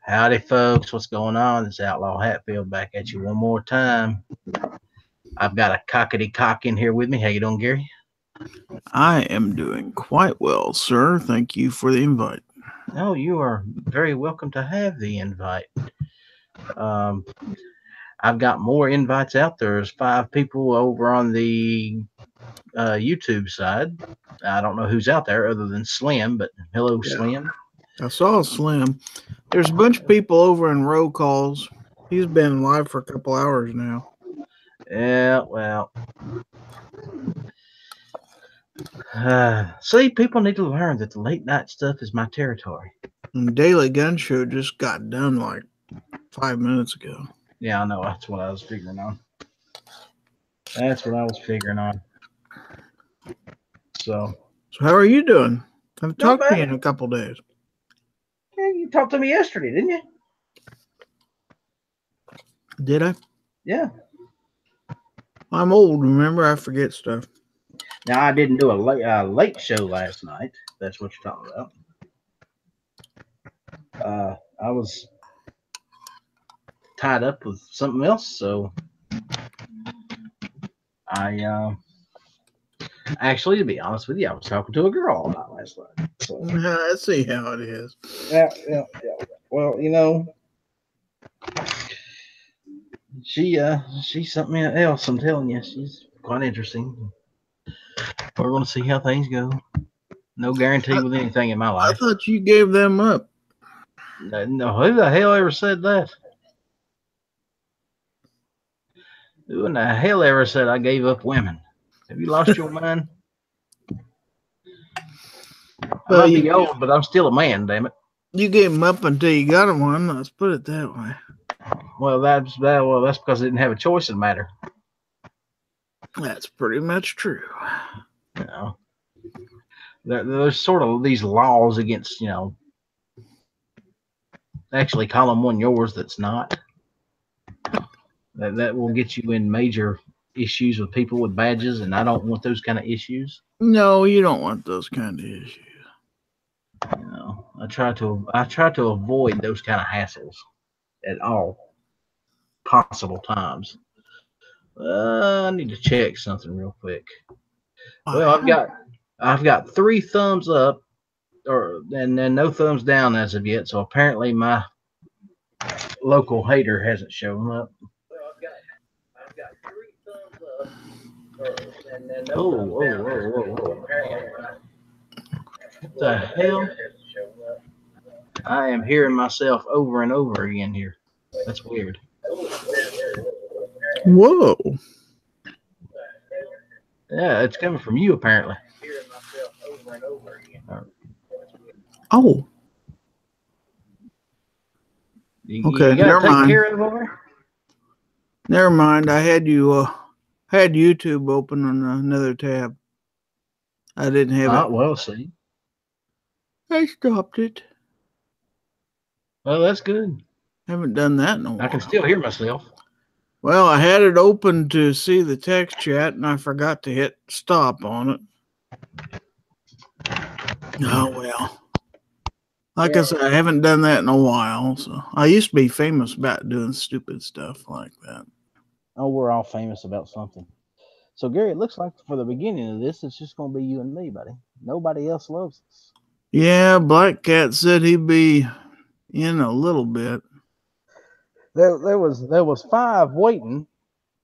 Howdy, folks. What's going on? This is Outlaw Hatfield back at you one more time. I've got a cockety cock in here with me. How you doing, Gary? I am doing quite well, sir. Thank you for the invite. Oh, you are very welcome to have the invite. Um, I've got more invites out there. There's 5 people over on the YouTube side. I don't know who's out there other than Slim, but hello, Yeah. Slim. I saw Slim. There's a bunch of people over in roll calls. He's been live for a couple hours now. Yeah, well, see, people need to learn that the late night stuff is my territory. And Daily Gun Show just got done like 5 minutes ago. Yeah, I know. That's what I was figuring on. That's what I was figuring on. So, So how are you doing? I've not talked to you bad. in a couple days. Yeah, you talked to me yesterday, didn't you? Did I? Yeah. I'm old, remember? I forget stuff. Now, I didn't do a late show last night. That's what you're talking about. I was tied up with something else, so I actually, to be honest with you, I was talking to a girl all night last night. So, I see how it is. yeah. Well, she's something else. I'm telling you, she's quite interesting. We're gonna see how things go. No guarantee I, with anything in my I life. thought you gave them up. No, who the hell ever said that? Who in the hell ever said I gave up women? Have you lost your mind? I Well, might be old, but I'm still a man, damn it. you gave them up until you got one. Let's put it that way. Well, that's because I didn't have a choice in the matter. That's pretty much true. You know, there's sort of these laws against actually calling one yours that's not. That will get you in major issues with people with badges, and I don't want those kind of issues. No, you don't want those kind of issues. I try to avoid those kind of hassles at all possible times. I need to check something real quick. Well, I've got 3 thumbs up, and then no thumbs down as of yet. So apparently my local hater hasn't shown up. Well, I've got 3 thumbs up, and then no thumbs down as of yet. So apparently what the hell? I am hearing myself over and over again here. That's weird. Whoa. Yeah, it's coming from you apparently. Oh. Okay, You got never to take mind. care of over. Never mind. I had YouTube open on another tab. I didn't have it. Well, see. I stopped it. Well, that's good. Haven't done that in a while. I can still hear myself. Well, I had it open to see the text chat, and I forgot to hit stop on it. Oh, well. Like I said, I haven't done that in a while. So I used to be famous about doing stupid stuff like that. Oh, we're all famous about something. So, Gary, it looks like for the beginning of this, it's just going to be you and me, buddy. Nobody else loves us. Yeah, Black Cat said he'd be in a little bit. There was 5 waiting,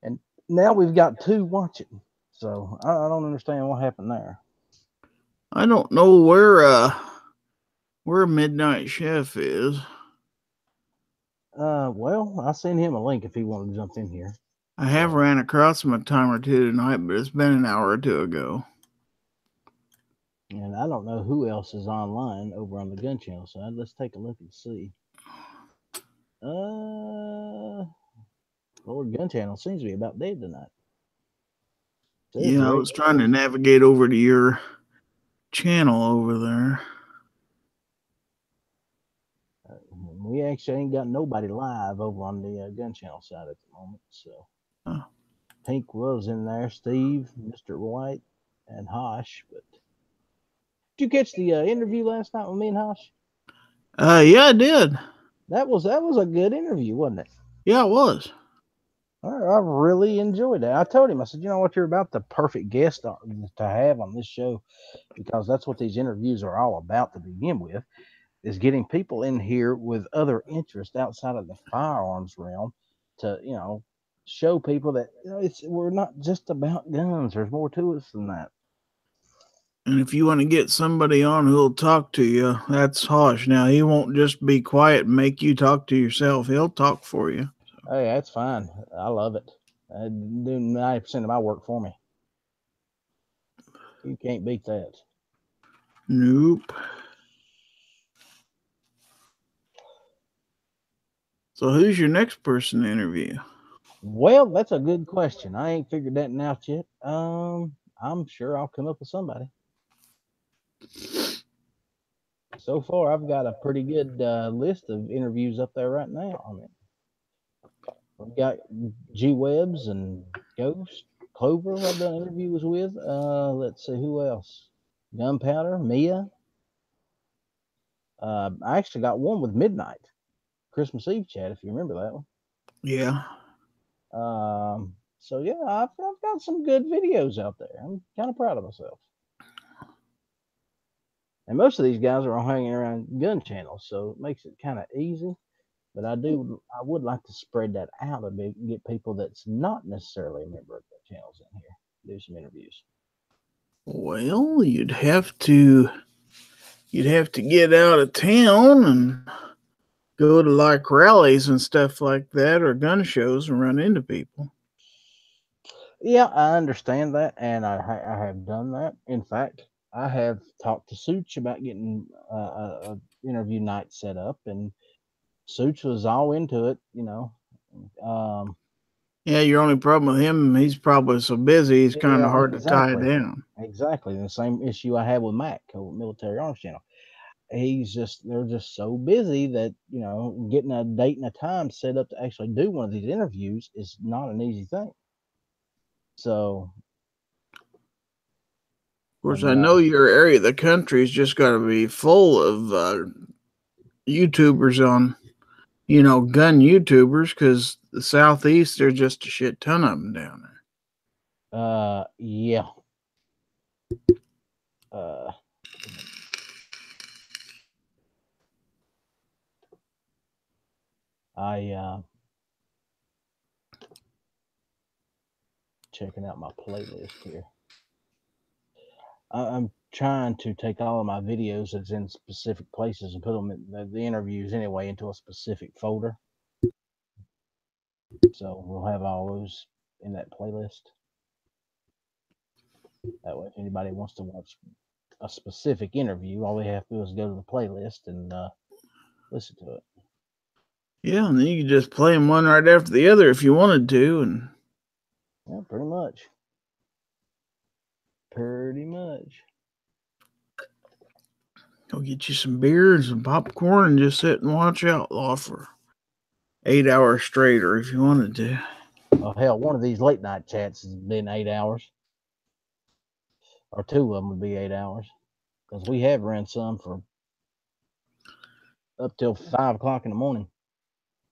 and now we've got 2 watching. So I don't understand what happened there. I don't know where Midnight Chef is. Well, I sent him a link if he wanted to jump in here. I have ran across him a time or two tonight, but it's been an hour or two ago. And I don't know who else is online over on the Gun Channel side. Let's take a look and see. Lord, Gun Channel seems to be about dead tonight. Yeah, I was trying to navigate over to your channel over there. We actually ain't got nobody live over on the Gun Channel side at the moment. So Pink was in there, Steve, Mr. White, and Hosh. But did you catch the interview last night with me and Hosh? Yeah, I did. That was a good interview, wasn't it? Yeah, it was. I really enjoyed it. I told him, I said, you know what, you're about the perfect guest to have on this show, because that's what these interviews are all about to begin with, is getting people in here with other interests outside of the firearms realm to, show people that we're not just about guns. There's more to us than that. And if you want to get somebody on who'll talk to you, that's Hosh. Now, he won't just be quiet and make you talk to yourself. He'll talk for you. Hey, that's fine. I love it. I do 90% of my work for me. You can't beat that. Nope. So who's your next person to interview? Well, that's a good question. I ain't figured that out yet. I'm sure I'll come up with somebody. So far, I've got a pretty good list of interviews up there right now. I mean, we've got G Webs and Ghost, Clover. I've done interviews with. Let's see who else. Gunpowder, Mia. I actually got one with Midnight, Christmas Eve chat, if you remember that one. Yeah. So yeah, I've got some good videos out there. I'm kind of proud of myself. And most of these guys are all hanging around gun channels, so it makes it kind of easy. But I would like to spread that out a bit and get people that's not necessarily a member of the channels in here, do some interviews. Well, you'd have to get out of town and go to like rallies and stuff like that, or gun shows, and run into people. Yeah, I understand that, and I have done that. In fact, I have talked to Such about getting a interview night set up, and Such was all into it. Um, Yeah, your only problem with him, he's probably so busy, he's kind of yeah, hard to tie down. exactly. The same issue I had with Mac, Military Arms Channel. They're just so busy that getting a date and a time set up to actually do one of these interviews is not an easy thing. So, Of course, and I know your area of the country is just got to be full of YouTubers on, gun YouTubers, because the Southeast, there's just a shit ton of them down there. yeah. Uh, I checking out my playlist here. I'm trying to take all of my videos that's in specific places and put them in the interviews anyway into a specific folder. So we'll have all those in that playlist. That way, if anybody wants to watch a specific interview, all they have to do is go to the playlist and listen to it. Yeah, and then you could just play them one right after the other if you wanted to, and yeah, pretty much. Pretty much. go get you some beer and some popcorn and just sit and watch Outlaw for 8 hours straight, or if you wanted to. Oh hell, one of these late night chats has been 8 hours, or two of them would be 8 hours, because we have run some for up till 5 o'clock in the morning.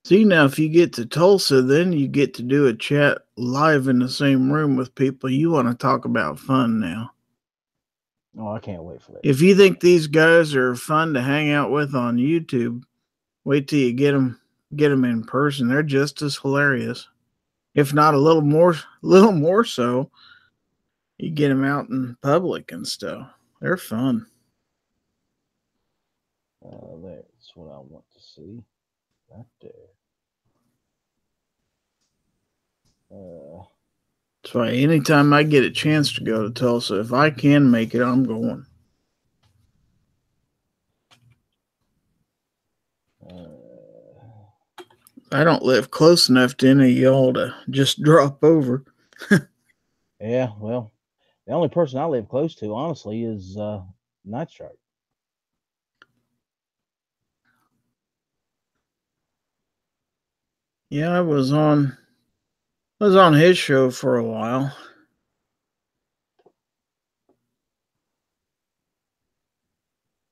See, now if you get to Tulsa, then you get to do a chat live in the same room with people you want to talk about fun now. Oh, I can't wait for that. If you think these guys are fun to hang out with on YouTube, wait till you get them in person. They're just as hilarious, if not a little more so. You get them out in public and stuff. They're fun. That's what I want to see right there. That's why anytime I get a chance to go to Tulsa, if I can make it, I'm going. I don't live close enough to any of y'all to just drop over. Yeah, well, the only person I live close to, honestly, is Night Strike. Yeah, I was on his show for a while.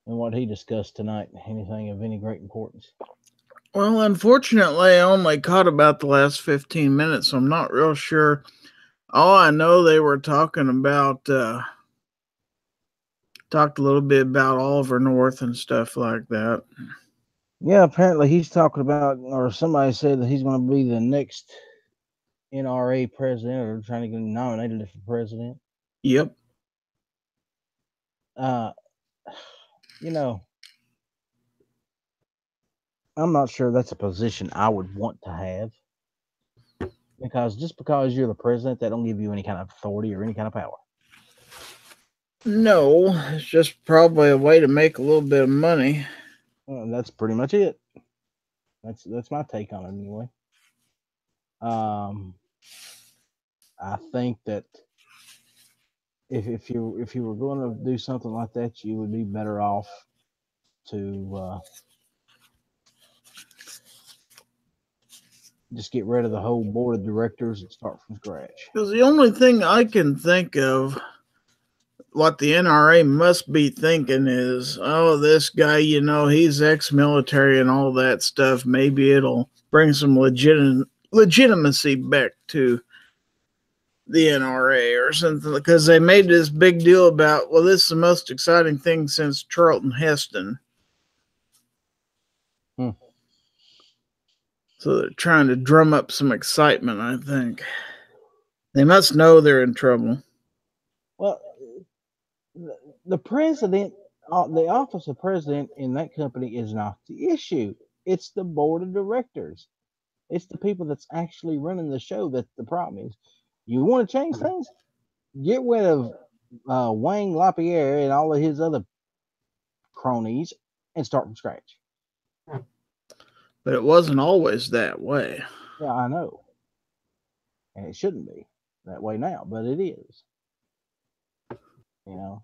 And what he discussed tonight, anything of any great importance? Well, unfortunately, I only caught about the last 15 minutes, so I'm not real sure. All I know, they were talking about, talked a little bit about Oliver North and stuff like that. Yeah, apparently he's talking about, or somebody said that he's going to be the next NRA president, or trying to get nominated for president. Yep. You know, I'm not sure that's a position I would want to have, because just because you're the president, that don't give you any kind of authority or any kind of power. No, it's just probably a way to make a little bit of money. That's pretty much it. That's my take on it anyway. I think that if you were going to do something like that, you would be better off to just get rid of the whole board of directors and start from scratch. Because the only thing I can think of, what the NRA must be thinking is, oh, this guy, he's ex-military and all that stuff. Maybe it'll bring some legitimacy back to the NRA or something, because they made this big deal about, well, this is the most exciting thing since Charlton Heston. So they're trying to drum up some excitement, I think. They must know they're in trouble. Well, the president, the office of president in that company is not the issue. It's the board of directors. It's the people that's actually running the show that the problem is. You want to change things? Get rid of Wayne LaPierre and all of his other cronies and start from scratch. But it wasn't always that way. Yeah, I know. And it shouldn't be that way now, but it is. You know.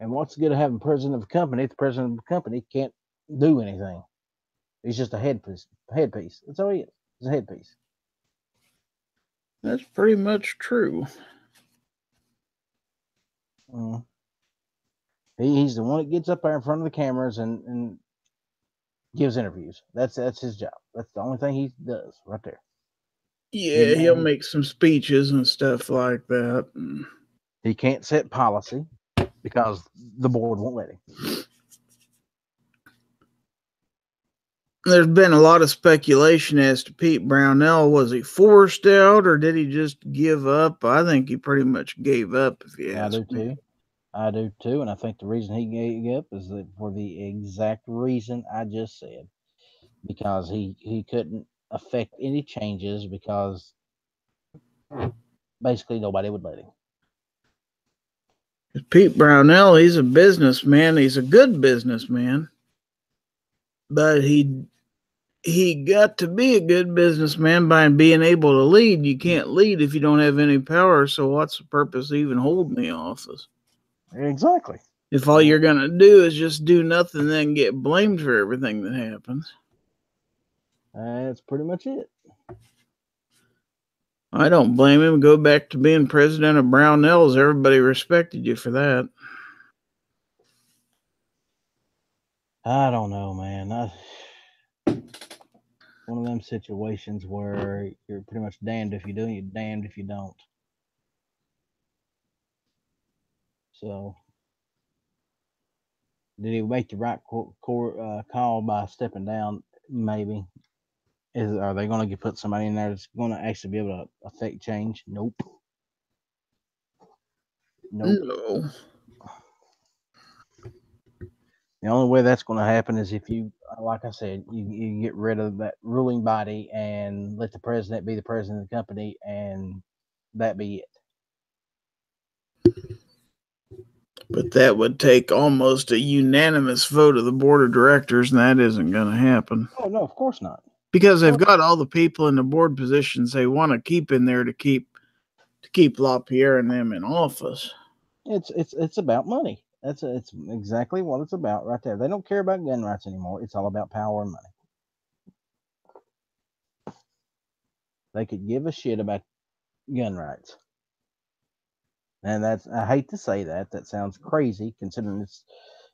And what's good of having president of a company if the president of the company can't do anything? He's just a headpiece. That's all he is. He's a headpiece. That's pretty much true. He's the one that gets up there in front of the cameras and gives interviews. That's his job. That's the only thing he does right there. Yeah, he'll make some speeches and stuff like that. He can't set policy because the board won't let him. There's been a lot of speculation as to Pete Brownell. Was he forced out or did he just give up? I think he pretty much gave up, if you ask me. I do too, and I think the reason he gave up is that for the exact reason I just said, because he couldn't affect any changes because basically nobody would let him. Pete Brownell, he's a businessman. He's a good businessman, but he got to be a good businessman by being able to lead. You can't lead if you don't have any power. So what's the purpose of even holding the office? Exactly. If all you're going to do is just do nothing, then get blamed for everything that happens. That's pretty much it. I don't blame him. Go back to being president of Brownells. Everybody respected you for that. I don't know, man. One of them situations where you're pretty much damned if you do, you're damned if you don't. So, did he make the right call by stepping down? Maybe. Are they going to put somebody in there that's going to actually be able to affect change? Nope. No. The only way that's going to happen is if you, like I said, you get rid of that ruling body and let the president be the president of the company, and that be it. But that would take almost a unanimous vote of the board of directors, and that isn't going to happen. Oh, no, of course not. Because they've got all the people in the board positions they want to keep in there to keep LaPierre and them in office. It's about money. It's exactly what it's about right there. They don't care about gun rights anymore. It's all about power and money. They could give a shit about gun rights. And I hate to say that. That sounds crazy considering it's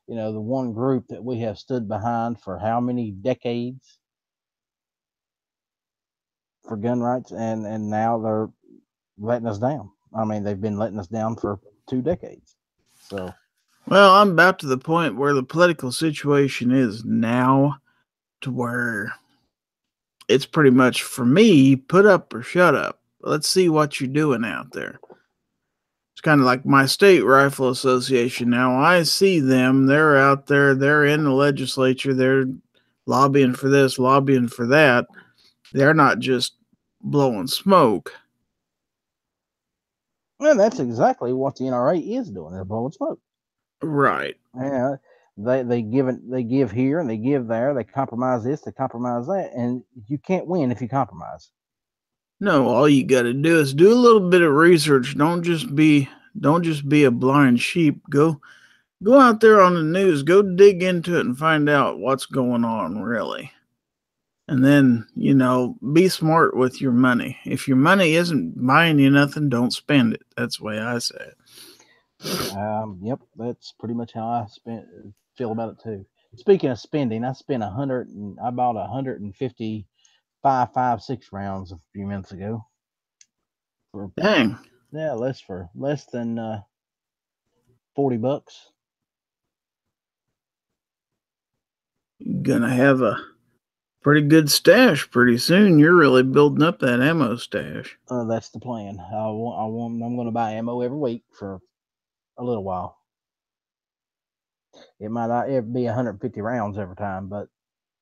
the one group that we have stood behind for how many decades for gun rights, and now they're letting us down. I mean, they've been letting us down for 2 decades. So, Well, I'm about to the point where the political situation is now, to where it's pretty much for me, put up or shut up. Let's see what you're doing out there. It's kind of like my state rifle association now. I see them, they're out there, they're in the legislature, they're lobbying for this, lobbying for that. They're not just blowing smoke. well, that's exactly what the NRA is doing. They're blowing smoke. Right. Yeah, they give here and they give there. They compromise this, they compromise that, and you can't win if you compromise. No, all you got to do is do a little bit of research. Don't just be a blind sheep. Go out there on the news. Go dig into it and find out what's going on really. And then, be smart with your money. If your money isn't buying you nothing, don't spend it. That's the way I say it. Yep, that's pretty much how I feel about it too. Speaking of spending, I spent I bought 155 5.56 rounds a few minutes ago. Dang. Yeah, less than $40. You're gonna have a pretty good stash pretty soon. You're really building up that ammo stash. That's the plan. I'm going to buy ammo every week for a little while. It might not ever be 150 rounds every time, but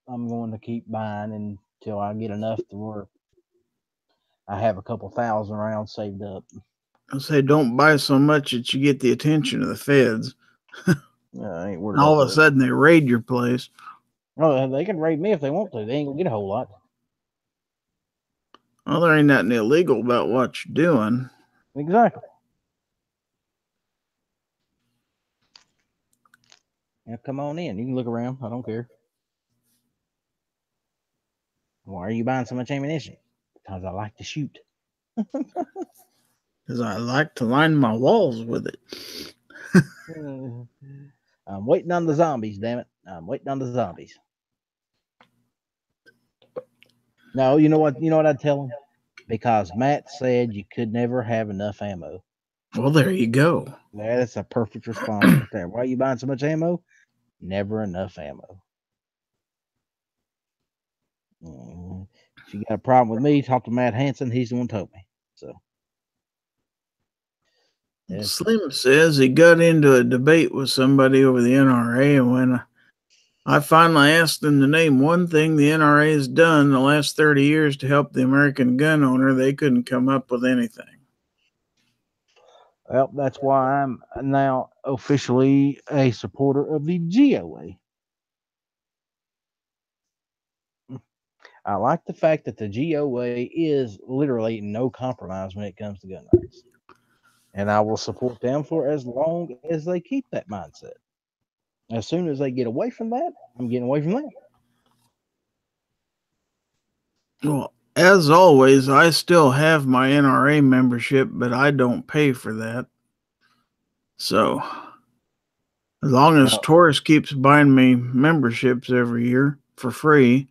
I'm going to keep buying until I get enough to where I have a couple thousand rounds saved up. I say don't buy so much that you get the attention of the feds. I ain't worried All about of a sudden they raid your place. Oh, they can raid me if they want to. They ain't gonna get a whole lot. Well, there ain't nothing illegal about what you're doing. Exactly. Now come on in. You can look around. I don't care. Why are you buying so much ammunition? Because I like to shoot. Because I like to line my walls with it. I'm waiting on the zombies, damn it. I'm waiting on the zombies. No, you know what I'd tell them? Because Matt said you could never have enough ammo. Well, there you go. That's a perfect response right there. Why are you buying so much ammo? Never enough ammo. If you got a problem with me, talk to Matt Hansen. He's the one who told me. So Slim says he got into a debate with somebody over the NRA, and when I finally asked them to name one thing the NRA has done in the last 30 years to help the American gun owner, they couldn't come up with anything. Well, that's why I'm now officially a supporter of the GOA. I like the fact that the GOA is literally no compromise when it comes to gun rights. And I will support them for as long as they keep that mindset. As soon as they get away from that, I'm getting away from that. Well, as always, I still have my NRA membership, but I don't pay for that. So, as long as Taurus keeps buying me memberships every year for free,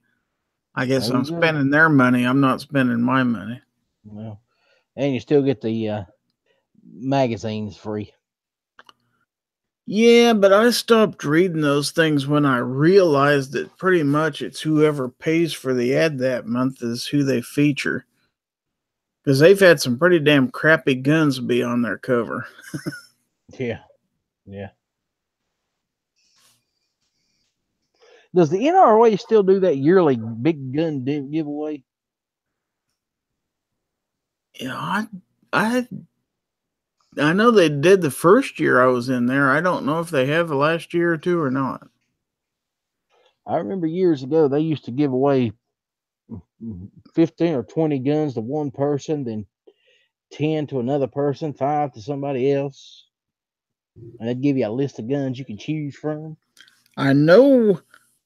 I guess I'm spending their money. I'm not spending my money. Well, and you still get the magazines free. Yeah, but I stopped reading those things when I realized that pretty much it's whoever pays for the ad that month is who they feature. Because they've had some pretty damn crappy guns be on their cover. Yeah. Does the NRA still do that yearly big gun giveaway? Yeah, I know they did the first year I was in there. I don't know if they have the last year or two or not. I remember years ago they used to give away 15 or 20 guns to one person, then 10 to another person, 5 to somebody else. And they'd give you a list of guns you can choose from. I know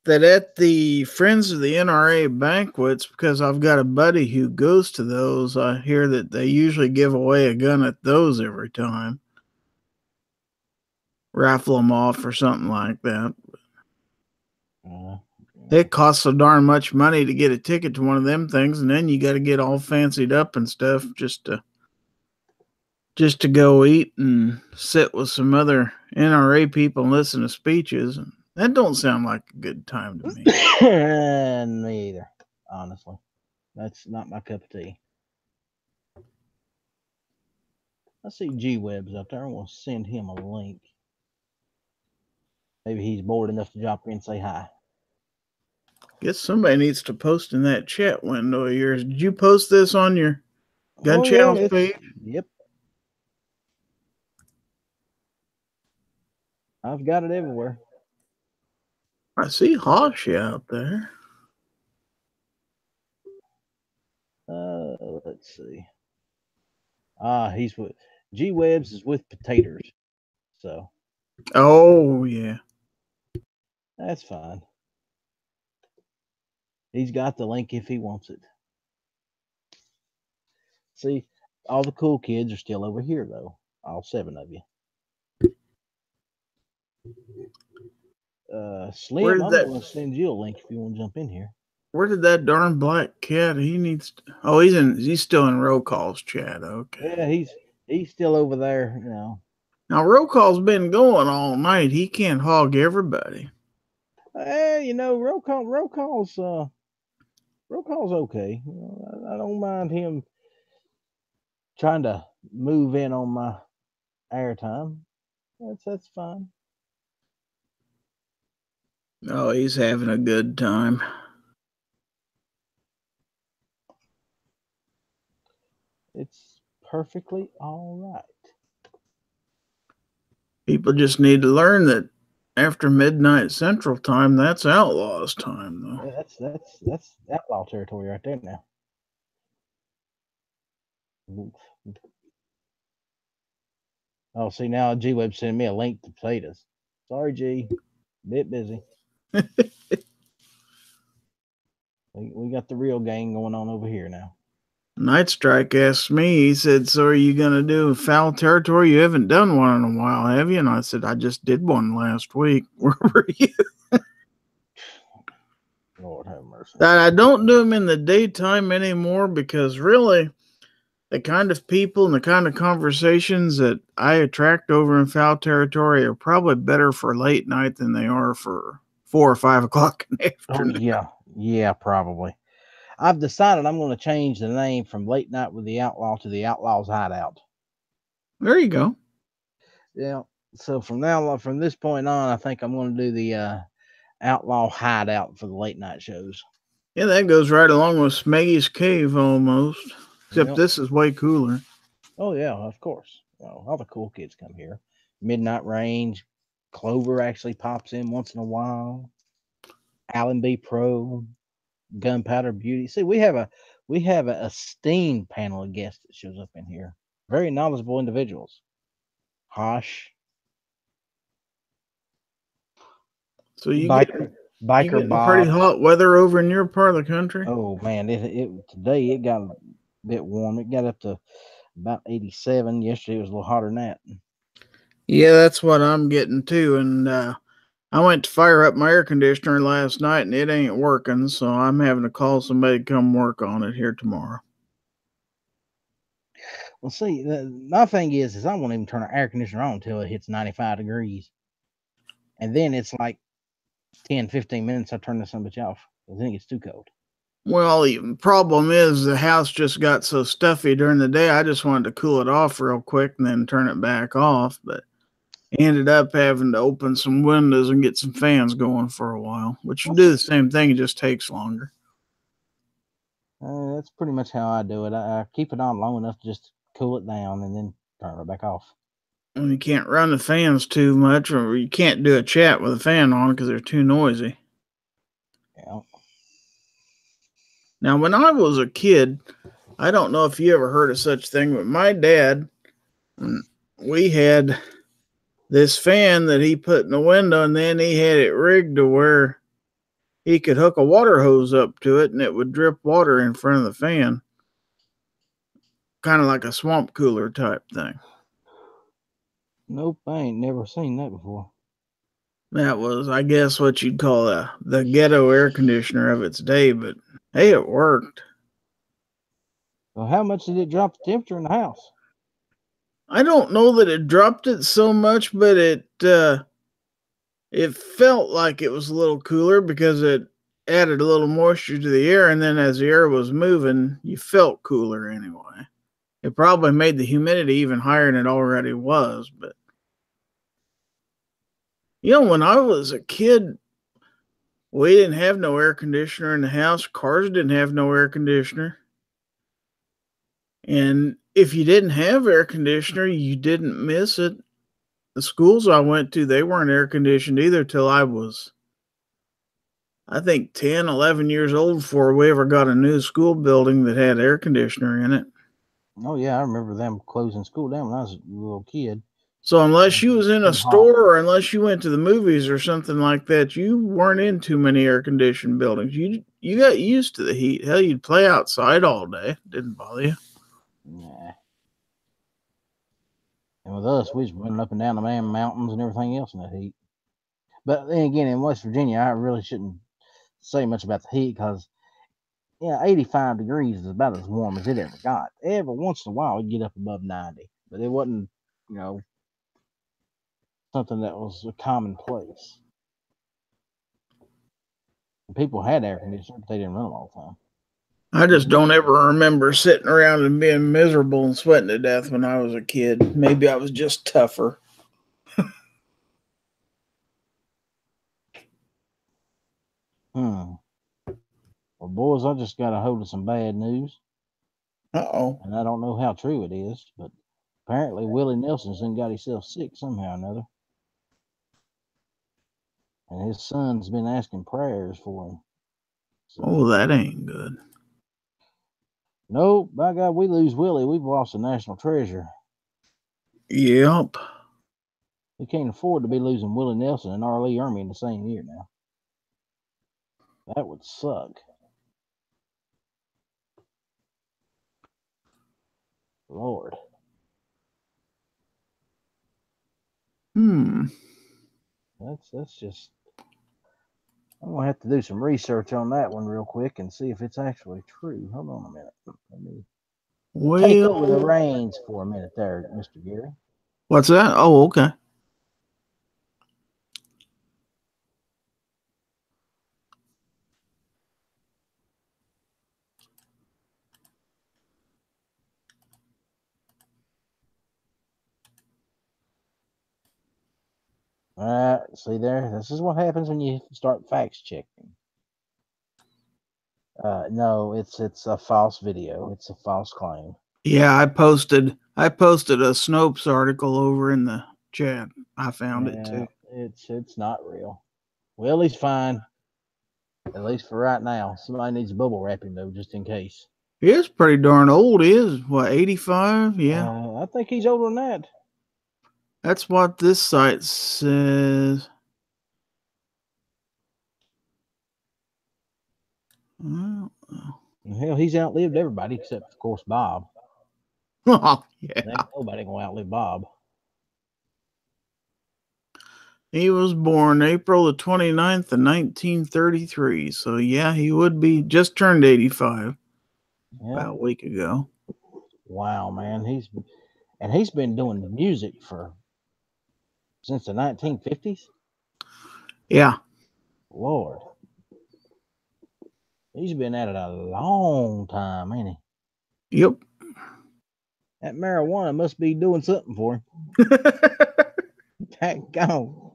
that at the Friends of the NRA banquets, because I've got a buddy who goes to those, I hear that they usually give away a gun at those every time. raffle them off or something like that. Uh, It costs so darn much money to get a ticket to one of them things, and then you got to get all fancied up and stuff just to go eat and sit with some other NRA people and listen to speeches. That don't sound like a good time to me. Me either, honestly. That's not my cup of tea. I see G Web's up there. I'm going to send him a link. Maybe he's bored enough to drop in and say hi. Guess somebody needs to post in that chat window of yours. Did you post this on your Gun Channel page? Yep. I've got it everywhere. I see Hoshi out there. Let's see. He's with G Webs is with Potatoes. So. Oh yeah. That's fine. He's got the link if he wants it. See, all the cool kids are still over here though. All 7 of you. Slim, I'm going to send you a link if you want to jump in here. Where did that darn black cat? He needs. Oh, he's still in roll calls chat. Okay. Yeah, he's still over there. You know. Now roll call's been going all night. He can't hog everybody. You know, roll call's okay. You know, I don't mind him trying to move in on my airtime. That's fine. Oh, he's having a good time. It's perfectly all right. People just need to learn that after midnight Central Time, that's Outlaw's time, though. Yeah, that's Outlaw territory right there now. Oh, see, now G-Web sending me a link to Potatoes. Sorry, G. Bit busy. we got the real gang going on over here now. Night Strike asked me, he said, so are you going to do foul territory? You haven't done one in a while, have you? And I said, I just did one last week. Where were you? Lord have mercy. I don't do them in the daytime anymore because really the kind of people and the kind of conversations that I attract over in foul territory are probably better for late night than they are for 4 or 5 o'clock in the afternoon. Oh, yeah, probably. I've decided I'm going to change the name from Late Night with the Outlaw to the Outlaw's Hideout. There you go. Yeah. So from this point on, I think I'm going to do the Outlaw Hideout for the late night shows. Yeah, that goes right along with Smeggy's Cave almost. Except this is way cooler. Oh, yeah, of course. Well, all the cool kids come here. Midnight Range. Clover actually pops in once in a while. Alan B. Pro. Gunpowder Beauty. See, we have a esteemed panel of guests that shows up in here. Very knowledgeable individuals. Hosh. So you get Bob. Pretty hot weather over in your part of the country. Oh man, today it got a bit warm. It got up to about 87. Yesterday it was a little hotter than that. Yeah, that's what I'm getting too. And I went to fire up my air conditioner last night and it ain't working, so I'm having to call somebody to come work on it here tomorrow. Well, see, my thing is I won't even turn our air conditioner on until it hits 95 degrees. And then it's like 10, 15 minutes, I turn the sun bitch off. I think it's too cold. Well, the problem is the house just got so stuffy during the day. I just wanted to cool it off real quick and then turn it back off. But ended up having to open some windows and get some fans going for a while, which will do the same thing. It just takes longer. That's pretty much how I do it. I keep it on long enough to just cool it down and then turn it back off. And you can't run the fans too much, or you can't do a chat with a fan on because they're too noisy. Yeah. Now, when I was a kid, I don't know if you ever heard of such thing, but my dad, we had this fan that he put in the window, and then he had it rigged to where he could hook a water hose up to it, and it would drip water in front of the fan. Kind of like a swamp cooler type thing. Nope, I ain't never seen that before. That was, I guess, what you'd call the ghetto air conditioner of its day, but hey, it worked. Well, how much did it drop the temperature in the house? I don't know that it dropped it so much, but it felt like it was a little cooler because it added a little moisture to the air, and then as the air was moving, you felt cooler anyway. It probably made the humidity even higher than it already was, but when I was a kid, we didn't have no air conditioner in the house. Cars didn't have no air conditioner. And if you didn't have air conditioner, you didn't miss it. The schools I went to, they weren't air conditioned either till I was, I think, 10, 11 years old before we ever got a new school building that had air conditioner in it. Oh, yeah, I remember them closing school down when I was a little kid. So unless you was in a store or unless you went to the movies or something like that, you weren't in too many air-conditioned buildings. You got used to the heat. Hell, you'd play outside all day. Didn't bother you. Yeah. And with us, we was running up and down the man mountains and everything else in that heat. But then again, in West Virginia, I really shouldn't say much about the heat because, 85 degrees is about as warm as it ever got. Every once in a while, it'd get up above 90. But it wasn't, something that was a commonplace. People had air conditioners, but they didn't run them all the time. I just don't ever remember sitting around and being miserable and sweating to death when I was a kid. Maybe I was just tougher. Well, boys, I just got a hold of some bad news. Uh-oh. And I don't know how true it is, but apparently Willie Nelson's done got himself sick somehow or another. And his son's been asking prayers for him. So, that ain't good. No, by God, we lose Willie, we've lost a national treasure. Yep. We can't afford to be losing Willie Nelson and R. Lee Ermey in the same year now. That would suck. Lord. That's just. I'm gonna have to do some research on that one real quick and see if it's actually true. Hold on a minute. Let me take over the reins for a minute there, Mr. Gary. What's that? Oh, okay. See there? This is what happens when you start fact checking. No, it's a false video. It's a false claim. Yeah, I posted a Snopes article over in the chat. I found it too. It's not real. Well, he's fine. At least for right now. Somebody needs bubble wrapping though, just in case. He is pretty darn old. He is, what, 85? Yeah. I think he's older than that. That's what this site says. Well, hell, he's outlived everybody except, of course, Bob. Oh, yeah. Nobody gonna outlive Bob. He was born April the 29th of 1933. So, yeah, he would be just turned 85 about a week ago. Wow, man. He's been doing music since the 1950s? Yeah. Lord. He's been at it a long time, ain't he? Yep. That marijuana must be doing something for him. Gone.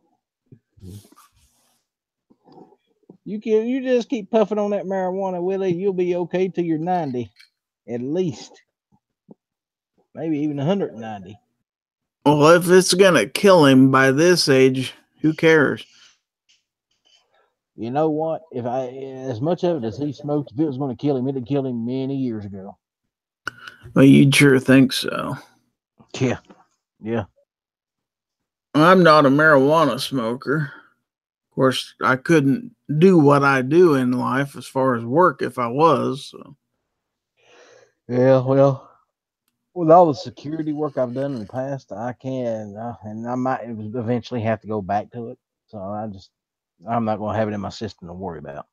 You just keep puffing on that marijuana, Willie. You'll be okay till you're 90, at least. Maybe even 190. Well, if it's gonna kill him by this age, who cares? You know what? As much of it as he smoked, if it was going to kill him, it'd kill him many years ago. Well, you'd sure think so. Yeah. I'm not a marijuana smoker. Of course, I couldn't do what I do in life as far as work if I was. So. Yeah, well, with all the security work I've done in the past, I can, and I might eventually have to go back to it. So I'm not going to have it in my system to worry about.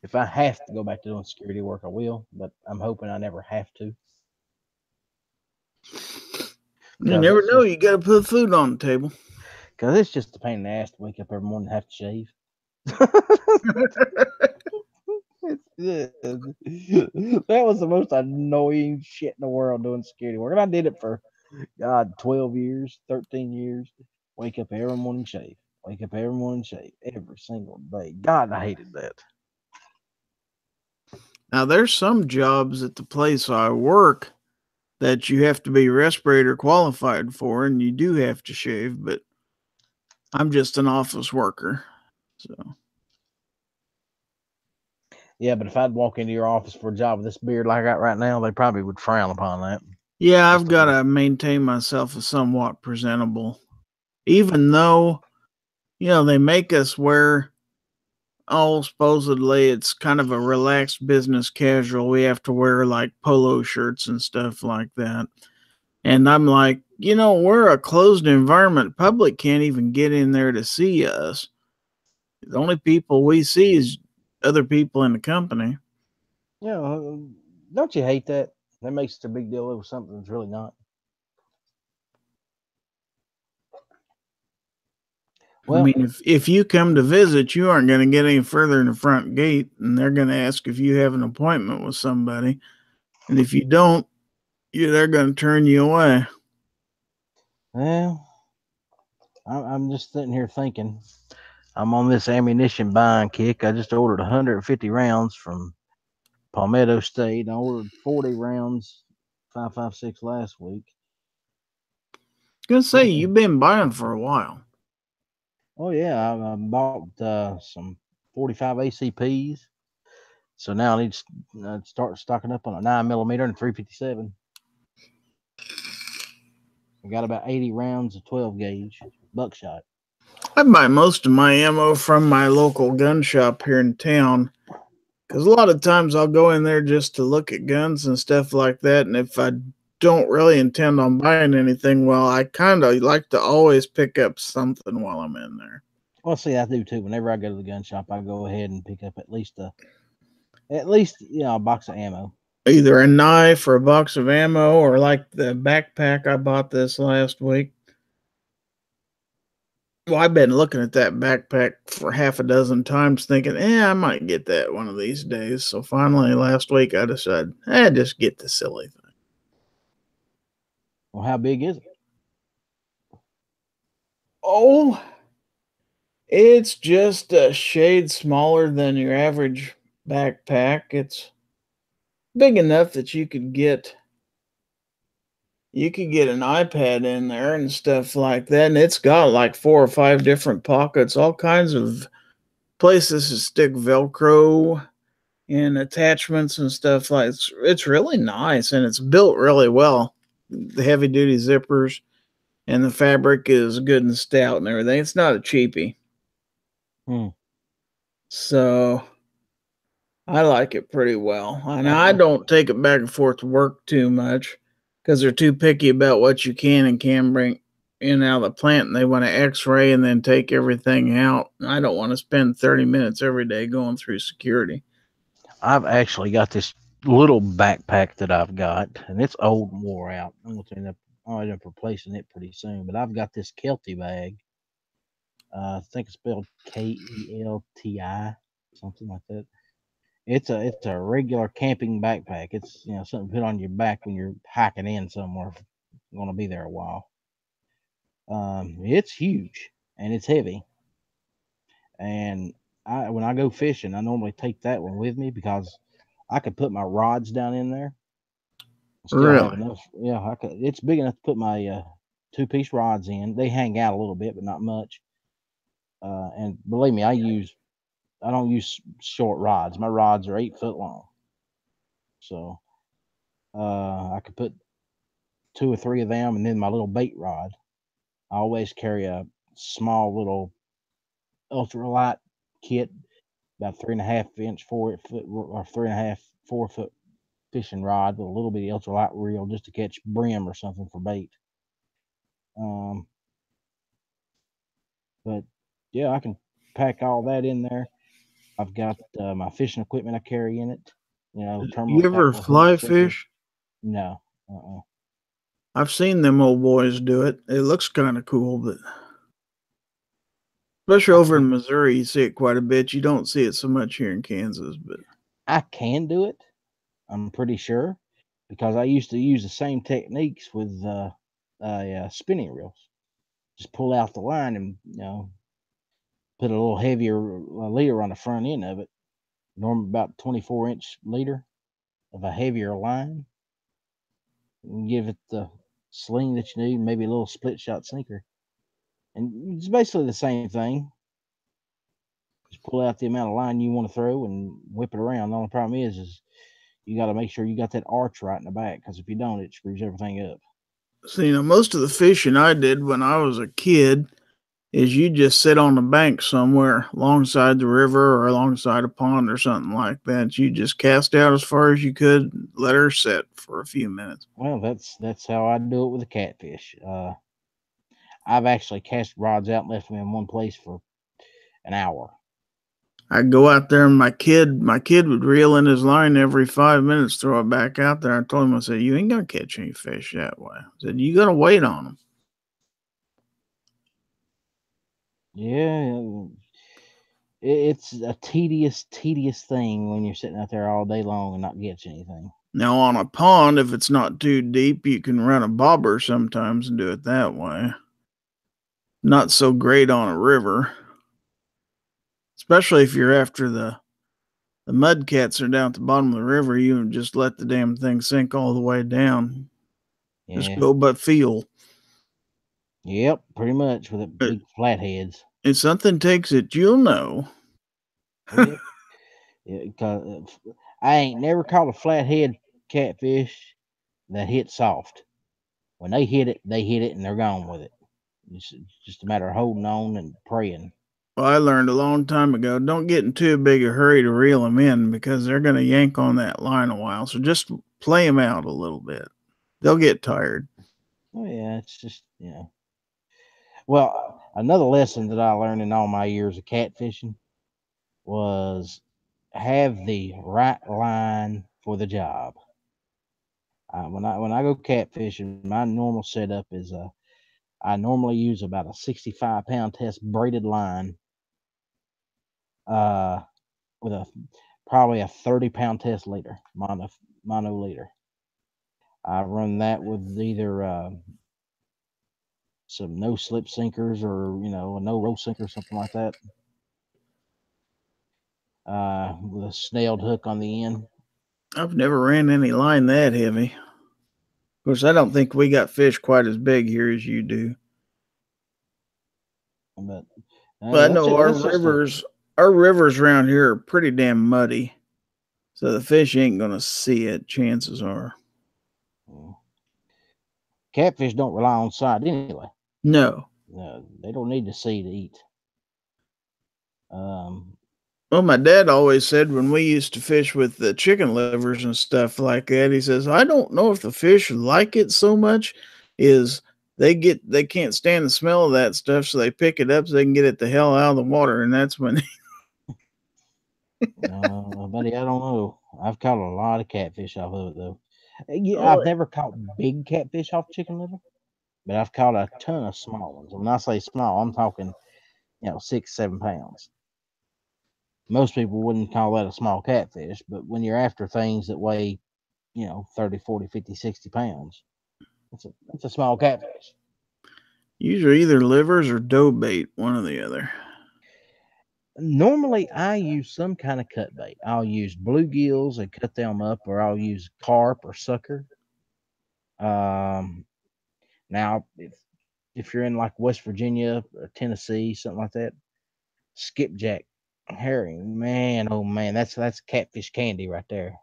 If I have to go back to doing security work, I will, but I'm hoping I never have to You because never know. You got to put food on the table. it's just a pain in the ass to wake up every morning and have to shave. That was the most annoying shit in the world doing security work. And I did it for, God, 12 years, 13 years. Wake up every morning, shave. Wake up every morning, shave. Every single day. God, I hated that. Now, there's some jobs at the place I work that you have to be respirator qualified for, and you do have to shave, but I'm just an office worker. So, Yeah, but if I'd walk into your office for a job with this beard like I got right now, they probably would frown upon that. yeah, I've Just a got little. to maintain myself as somewhat presentable. Even though, they make us wear, supposedly it's kind of a relaxed business casual. We have to wear like polo shirts and stuff like that. And I'm like, we're a closed environment. Public can't even get in there to see us. The only people we see is other people in the company. You know, don't you hate that? That makes it a big deal over something that's really not. I Well, mean, if you come to visit, you aren't going to get any further than the front gate, and they're going to ask if you have an appointment with somebody. And if you don't, they're going to turn you away. well, I'm just sitting here thinking. I'm on this ammunition buying kick. I just ordered 150 rounds from Palmetto State. I ordered 40 rounds, 5.56 last week. I was going to say, you've been buying for a while. Oh yeah, I bought some 45 ACPs. So now I need to start stocking up on a 9mm and 357. I got about 80 rounds of 12 gauge buckshot. I buy most of my ammo from my local gun shop here in town because a lot of times I'll go in there just to look at guns and stuff like that. And if I don't really intend on buying anything, well, I kind of like to always pick up something while I'm in there. Well, see, I do too. Whenever I go to the gun shop, I go ahead and pick up a box of ammo. Either a knife or a box of ammo, or like the backpack I bought this last week. Well, I've been looking at that backpack for half a dozen times thinking, I might get that one of these days. So finally last week I decided, just get the silly thing. Well, how big is it? Oh, it's just a shade smaller than your average backpack. It's big enough that you could get an iPad in there and stuff like that. And it's got like 4 or 5 different pockets, all kinds of places to stick Velcro and attachments and stuff like it's really nice and it's built really well. The heavy duty zippers and the fabric is good and stout and everything. It's not a cheapie. Hmm. So I like it pretty well. And I I, don't take it back and forth to work too much because they're too picky about what you can and can bring in and out of the plant, and they want to x-ray and then take everything out. I don't want to spend 30 minutes every day going through security. I've actually got this little backpack that I've got, and it's old and wore out. I'll end up replacing it pretty soon. But I've got this Kelty bag. I think it's spelled Kelti, something like that. It's a regular camping backpack. It's something to put on your back when you're hiking in somewhere. You're going to be there a while. It's huge and it's heavy. And when I go fishing, I normally take that one with me because I could put my rods down in there and still have Really? enough. Yeah, I could. It's big enough to put my two-piece rods in. They hang out a little bit, but not much. And believe me, I don't use short rods. My rods are 8 foot long, so I could put 2 or 3 of them, and then my little bait rod. I always carry a small little ultralight kit, about 3.5 inch, 4 foot, or 3.5, 4 foot fishing rod with a little bitty ultralight reel just to catch brim or something for bait. But yeah, I can pack all that in there. I've got my fishing equipment I carry in it. You terminal ever tackle, hook, fly sinker. fish? No. Uh-uh. I've seen them old boys do it. It looks kind of cool, but especially I over can in Missouri, you see it quite a bit. You don't see it so much here in Kansas, but I can do it. I'm pretty sure because I used to use the same techniques with spinning reels. Just pull out the line and put a little heavier leader on the front end of it. Normally about 24-inch leader of a heavier line. And give it the sling that you need, maybe a little split shot sinker. And it's basically the same thing. Just pull out the amount of line you want to throw and whip it around. The only problem is you got to make sure you got that arch right in the back, because if you don't, it screws everything up. so most of the fishing I did when I was a kid is you just sit on the bank somewhere alongside the river or alongside a pond or something like that. You just cast out as far as you could, let her sit for a few minutes. Well, that's how I do it with the catfish. I've actually cast rods out and left them in one place for an hour. I'd go out there and my kid would reel in his line every 5 minutes, throw it back out there. I told him, I said, you ain't gonna catch any fish that way. I said, you gotta wait on them. Yeah, it's a tedious thing when you're sitting out there all day long and not catching anything. Now on a pond, if it's not too deep, you can run a bobber sometimes and do it that way. Not so great on a river, especially if you're after the mud cats are down at the bottom of the river. You just let the damn thing sink all the way down. Just Yeah. go but feel. Yep, pretty much with the big flatheads. If something takes it, you'll know. Oh, yep. Yeah, 'cause I ain't never caught a flathead catfish that hit soft. When they hit it, and they're gone with it. It's just a matter of holding on and praying. Well, I learned a long time ago, don't get in too big a hurry to reel them in because they're going to yank on that line a while. So just play them out a little bit. They'll get tired. Oh yeah, it's just Well, another lesson that I learned in all my years of catfishing was have the right line for the job. When I go catfishing, my normal setup is I normally use about a 65-pound test braided line uh, with probably a 30-pound test leader, mono leader. I run that with either some no slip sinkers or a no roll sinker, something like that, with a snailed hook on the end. I've never ran any line that heavy. Of course, I don't think we got fish quite as big here as you do. But But I that's know just, that's just a our rivers around here are pretty damn muddy. So the fish ain't gonna see it, chances are. catfish don't rely on sight anyway. No. They don't need to see to eat. Um, Well, my dad always said when we used to fish with the chicken livers and stuff like that, he says, I don't know if the fish like it so much is they can't stand the smell of that stuff, so they pick it up so they can get it the hell out of the water. And that's when buddy, I don't know. I've caught a lot of catfish off of it though. Yeah, oh, I've never caught big catfish off chicken liver, but I've caught a ton of small ones. When I say small, I'm talking 6-7 pounds. Most people wouldn't call that a small catfish, but when you're after things that weigh 30, 40, 50, 60 pounds, it's a small catfish. usually either livers or dough bait, one or the other. Normally, I use some kind of cut bait. I'll use bluegills and cut them up, or I'll use carp or sucker. Um, Now, if you're in like West Virginia or Tennessee, something like that, skipjack herring, man, oh man, that's catfish candy right there.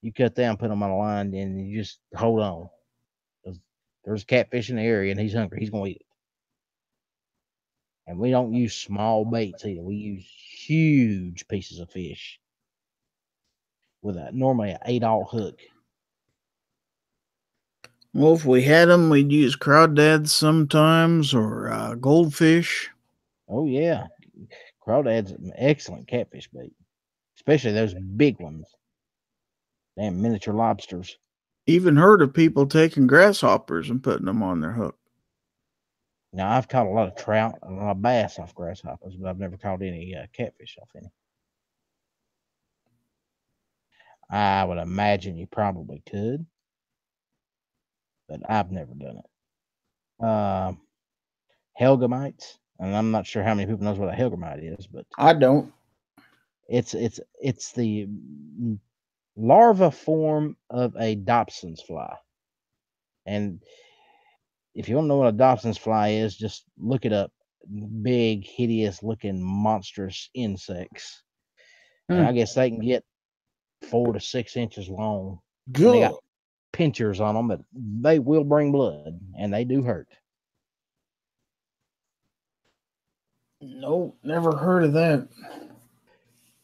You cut them, put them on a line, and you just hold on. There's catfish in the area, and he's hungry. He's gonna eat it. And we don't use small baits either. We use huge pieces of fish. with normally an 8/0 hook. Well, if we had them, we'd use crawdads sometimes or goldfish. Oh yeah, crawdads an excellent catfish bait, especially those big ones. Damn miniature lobsters. Even heard of people taking grasshoppers and putting them on their hook. Now I've caught a lot of trout and a lot of bass off grasshoppers, but I've never caught any catfish off any. I would imagine you probably could, but I've never done it. Helgamites, and I'm not sure how many people knows what a helgamite is, but I don't. it's the larva form of a Dobson's fly. And if you don't know what a Dobson's fly is, just look it up. Big, hideous looking, monstrous insects. And I guess they can get 4 to 6 inches long. Good. And they got pinchers on them, but they will bring blood, and they do hurt. Nope, never heard of that.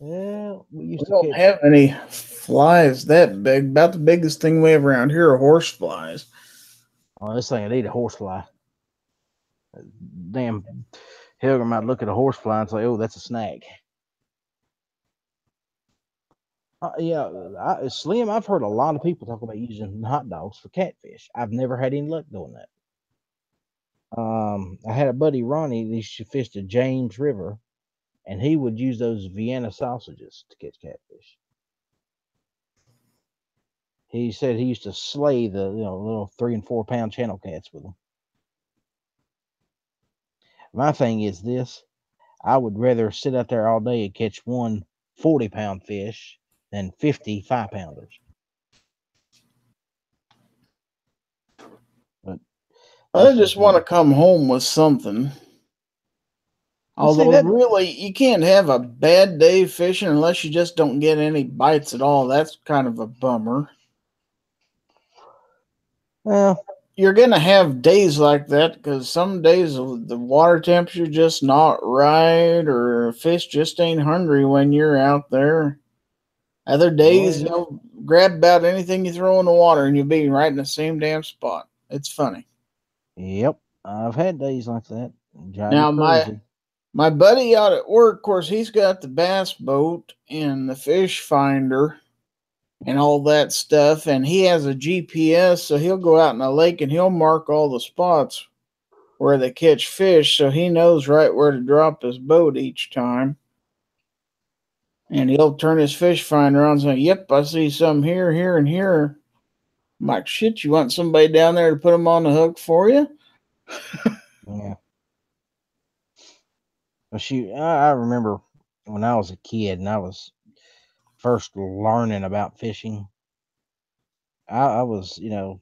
Well, we don't have any flies that big. About the biggest thing we have around here are horse flies. Oh, this thing would eat a horsefly. Damn Helger might look at a horsefly and say, "Oh, that's a snack." Slim. I've heard a lot of people talk about using hot dogs for catfish. I've never had any luck doing that. I had a buddy Ronnie. He used to fish the James River, and he would use those Vienna sausages to catch catfish. He said he used to slay the little 3 and 4 pound channel cats with them. My thing is this: I would rather sit out there all day and catch one 40-pound fish than 50 5-pounders. But I just want to come home with something. Although really, you can't have a bad day fishing unless you just don't get any bites at all. That's kind of a bummer. Well, you're going to have days like that because some days the water temperature just not right or fish just ain't hungry when you're out there. Other days, you'll grab about anything you throw in the water and you'll be right in the same damn spot. It's funny. Yep. I've had days like that. Now, my buddy out at work, of course, he's got the bass boat and the fish finder and all that stuff, and he has a GPS, so he'll go out in the lake and he'll mark all the spots where they catch fish, so he knows right where to drop his boat each time. And he'll turn his fish finder on and say, "Yep, I see some here, here, and here." I'm like, "Shit, you want somebody down there to put them on the hook for you?" Yeah. Well, shoot, I remember when I was a kid and I was first learning about fishing. I was, and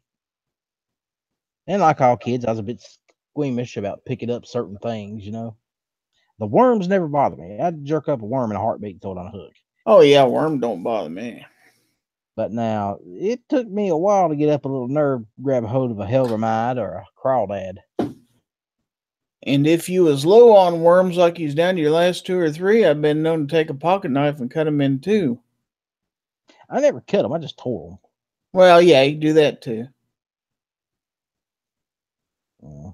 like all kids, I was a bit squeamish about picking up certain things, The worms never bothered me. I'd jerk up a worm in a heartbeat and throw it on a hook. Oh, yeah, worm don't bother me. But now, it took me a while to get up a little nerve, grab a hold of a helgramite or a crawdad. And if you was low on worms like you's down to your last 2 or 3, I've been known to take a pocket knife and cut them in 2. I never cut them. I just tore them. Well, yeah, you do that too. Yeah.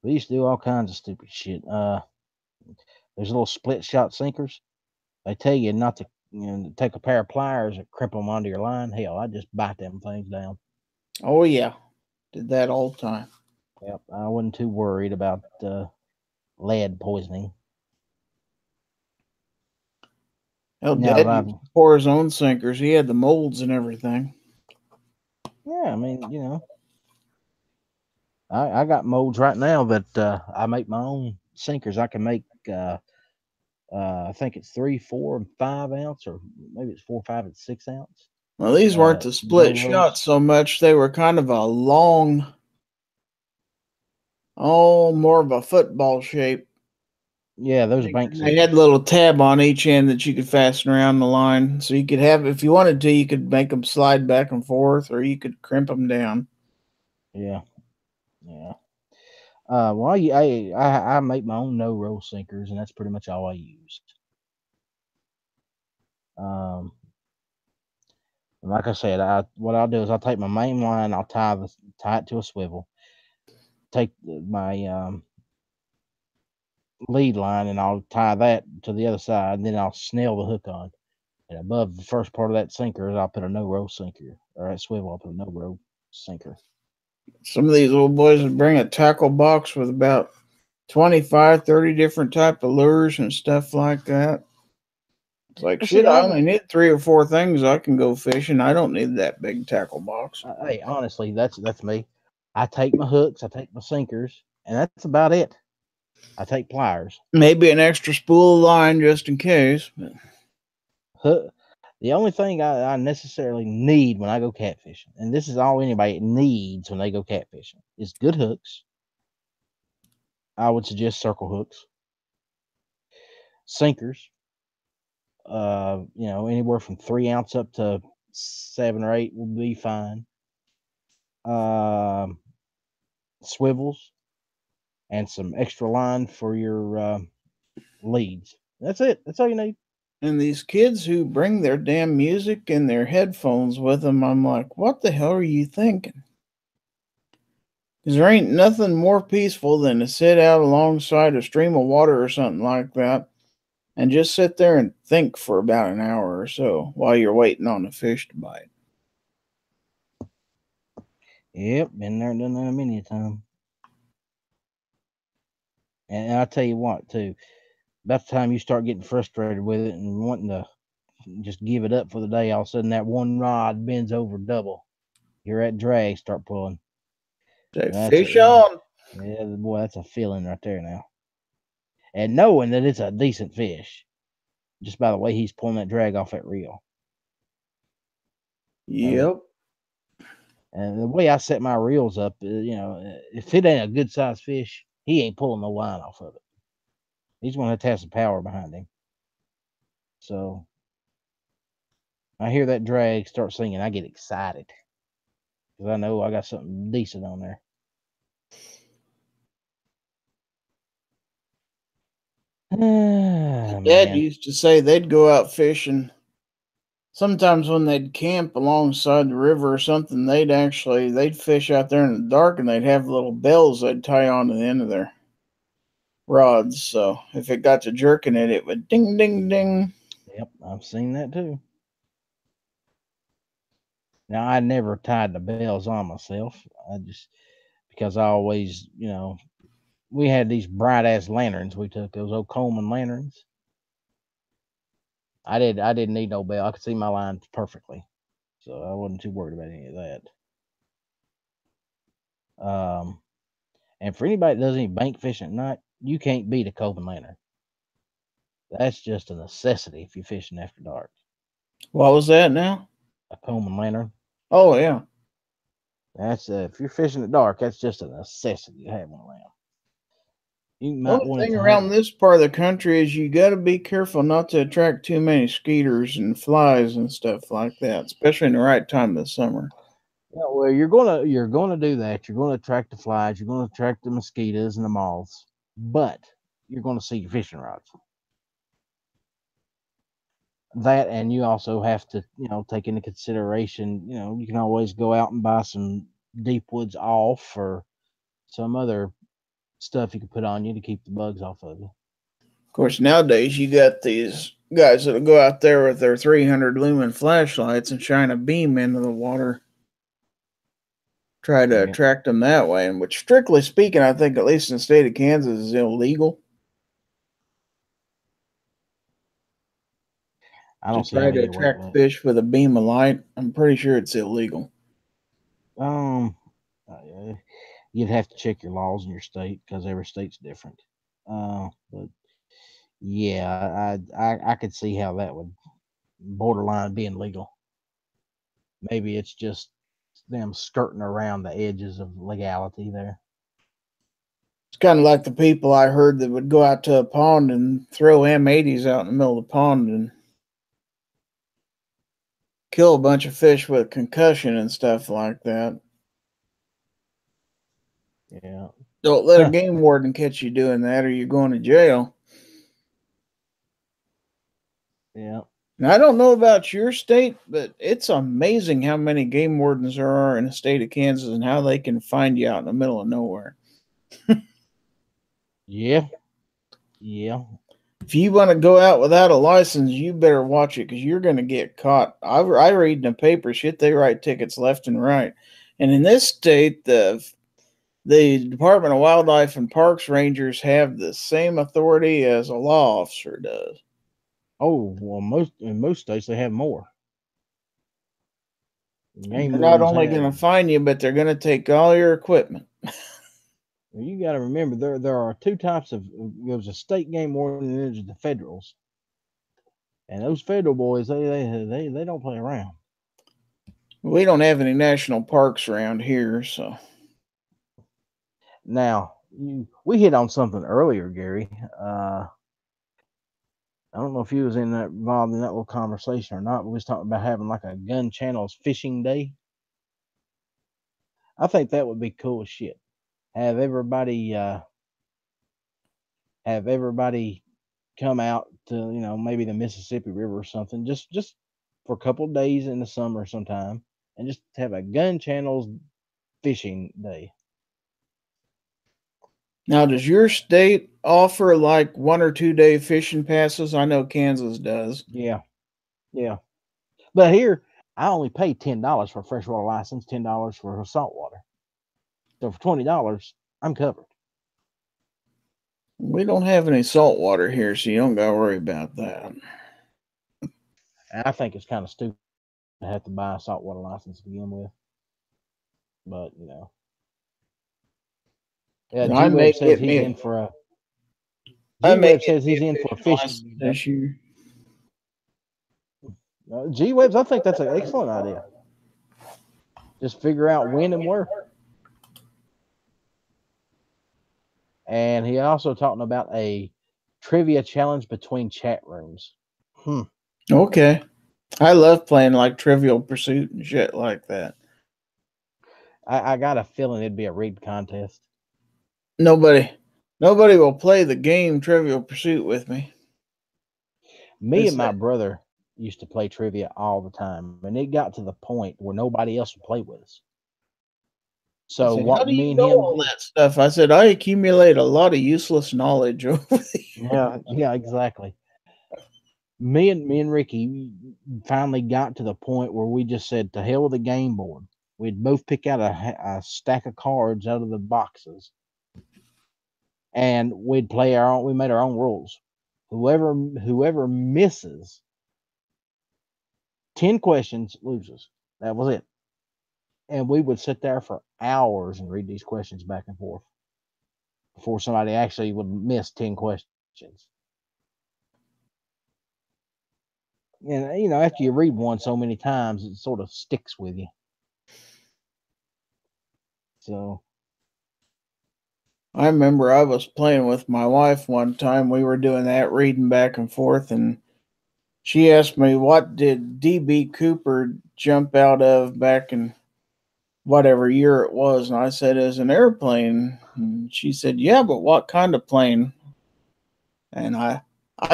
We used to do all kinds of stupid shit. There's little split shot sinkers. They tell you not to, take a pair of pliers and crimp them onto your line. Hell, I just bite them things down. Oh yeah, did that all the time. Yep, I wasn't too worried about lead poisoning. Hell, Dad used to pour his own sinkers. He had the molds and everything. Yeah, I mean, I got molds right now, but I make my own sinkers. I can make, I think it's 3, 4, and 5 ounce, or maybe it's 4, 5, and 6 ounce. Well, these weren't the split shots so much. They were kind of a long, more of a football shape. Yeah, those bank sinkers. They had a little tab on each end that you could fasten around the line. So you could have, if you wanted to, you could make them slide back and forth, or you could crimp them down. Yeah. Yeah. Well, I make my own no-roll sinkers, and that's pretty much all I use. And like I said, what I'll do is I'll take my main line, I'll tie it to a swivel, take my lead line, and I'll tie that to the other side, and then I'll snell the hook on. And above the first part of that sinker, I'll put a no-roll sinker, or that swivel, I'll put a no-roll sinker. Some of these old boys would bring a tackle box with about 25, 30 different type of lures and stuff like that. It's like, Well, shit, see, I only need 3 or 4 things. I can go fishing. I don't need that big tackle box. hey, honestly, that's me. I take my hooks, I take my sinkers, and that's about it. I take pliers. Maybe an extra spool of line just in case. But The only thing I necessarily need when I go catfishing, and this is all anybody needs when they go catfishing, is good hooks. I would suggest circle hooks, sinkers. Anywhere from 3 ounce up to 7 or 8 will be fine. Um, Swivels and some extra line for your leads. That's it. That's all you need. and these kids who bring their damn music and their headphones with them, I'm like, what the hell are you thinking? Because there ain't nothing more peaceful than to sit out alongside a stream of water or something like that and just sit there and think for about an hour or so while you're waiting on the fish to bite. Yep, been there and done that many a time. And I'll tell you what, too, about the time you start getting frustrated with it and wanting to just give it up for the day, all of a sudden that one rod bends over double. You're at drag, start pulling. Say, That's fish on. yeah, boy, that's a feeling right there now. And knowing that it's a decent fish, just by the way he's pulling that drag off that reel. Yep. And the way I set my reels up, if it ain't a good sized fish, he ain't pulling no line off of it. He's going to have some power behind him. So I hear that drag start singing, I get excited because I know I got something decent on there. Dad Man. used to say they'd go out fishing. Sometimes when they'd camp alongside the river or something, they'd fish out there in the dark and they'd have little bells they'd tie on to the end of their rods. So if it got to jerking it, it would ding ding ding. Yep, I've seen that too. Now I never tied the bells on myself. I just because I always, we had these bright ass lanterns we took, those old Coleman lanterns. I didn't need no bell. I could see my line perfectly. So I wasn't too worried about any of that. And for anybody that does any bank fishing at night, you can't beat a Coleman lantern. That's just a necessity if you're fishing after dark. What was that now? A Coleman lantern. Oh, yeah. That's if you're fishing at dark, that's just a necessity to have one around. You The might only want it thing to have. around this part of the country is you got to be careful not to attract too many skeeters and flies and stuff like that, especially in the right time of the summer. Yeah, well, you're gonna do that. You're gonna attract the flies. You're gonna attract the mosquitoes and the moths, but you're gonna see your fishing rods. That, and you also have to, take into consideration. You can always go out and buy some deep woods off or some other stuff you can put on you to keep the bugs off of you. Of course, nowadays you got these guys that'll go out there with their 300 lumen flashlights and shine a beam into the water, try to Yeah, attract them that way. And which, strictly speaking, I think at least in the state of Kansas is illegal I to don't see try how to you work attract that. fish with a beam of light. I'm pretty sure it's illegal. Um, you'd have to check your laws in your state because every state's different. But yeah, I could see how that would borderline being legal. Maybe it's just them skirting around the edges of legality there. It's kind of like the people I heard that would go out to a pond and throw M80s out in the middle of the pond and kill a bunch of fish with concussion and stuff like that. Yeah. Don't let a game warden catch you doing that or you're going to jail. Yeah. And I don't know about your state, but it's amazing how many game wardens there are in the state of Kansas and how they can find you out in the middle of nowhere. Yeah. Yeah. If you want to go out without a license, you better watch it because you're going to get caught. I read in the paper shit, they write tickets left and right. And in this state, the Department of Wildlife and Parks Rangers have the same authority as a law officer does. Oh, well, in most states they have more. Game They're not wardens only have. going to fine you, but they're going to take all your equipment. You got to remember there are two types of. There's a state game warden and there's the federals. And those federal boys, they don't play around. We don't have any national parks around here, so. Now, we hit on something earlier, Gary. I don't know if you was involved in that little conversation or not, but we was talking about having like a gun channels fishing day. I think that would be cool as shit. Have everybody come out to, maybe the Mississippi River or something, just for a couple of days in the summer sometime, and just have a gun channels fishing day. Now, does your state offer like 1 or 2 day fishing passes? I know Kansas does. Yeah. But here, I only pay $10 for a freshwater license, $10 for a saltwater. So for $20, I'm covered. We don't have any salt water here, so you don't got to worry about that. And I think it's kind of stupid to have to buy a saltwater license to begin with. But, yeah, G-Web says he's in for a. G-Web says he's in for a fishing this year. G-Webs, I think that's an excellent idea. Just figure out when and where. And he also talking about a trivia challenge between chat rooms. Okay. I love playing like Trivial Pursuit and shit like that. I got a feeling it'd be a rigged contest. Nobody will play the game Trivial Pursuit with me. Me and my brother used to play trivia all the time, and it got to the point where nobody else would play with us. So said, what how do me you and know him all did, that stuff? I said, I accumulate a lot of useless knowledge over the years. Yeah, exactly. Me and Ricky finally got to the point where we just said, to hell with the game board. We'd both pick out a stack of cards out of the boxes, and we'd play our own. We made our own rules. Whoever misses 10 questions loses. That was it. And we would sit there for hours and read these questions back and forth before somebody actually would miss 10 questions. And, after you read one so many times, it sort of sticks with you. So. I remember I was playing with my wife one time. We were doing that, reading back and forth, and she asked me, what did D.B. Cooper jump out of back in whatever year it was? And I said, as an airplane. And she said, yeah, but what kind of plane? And I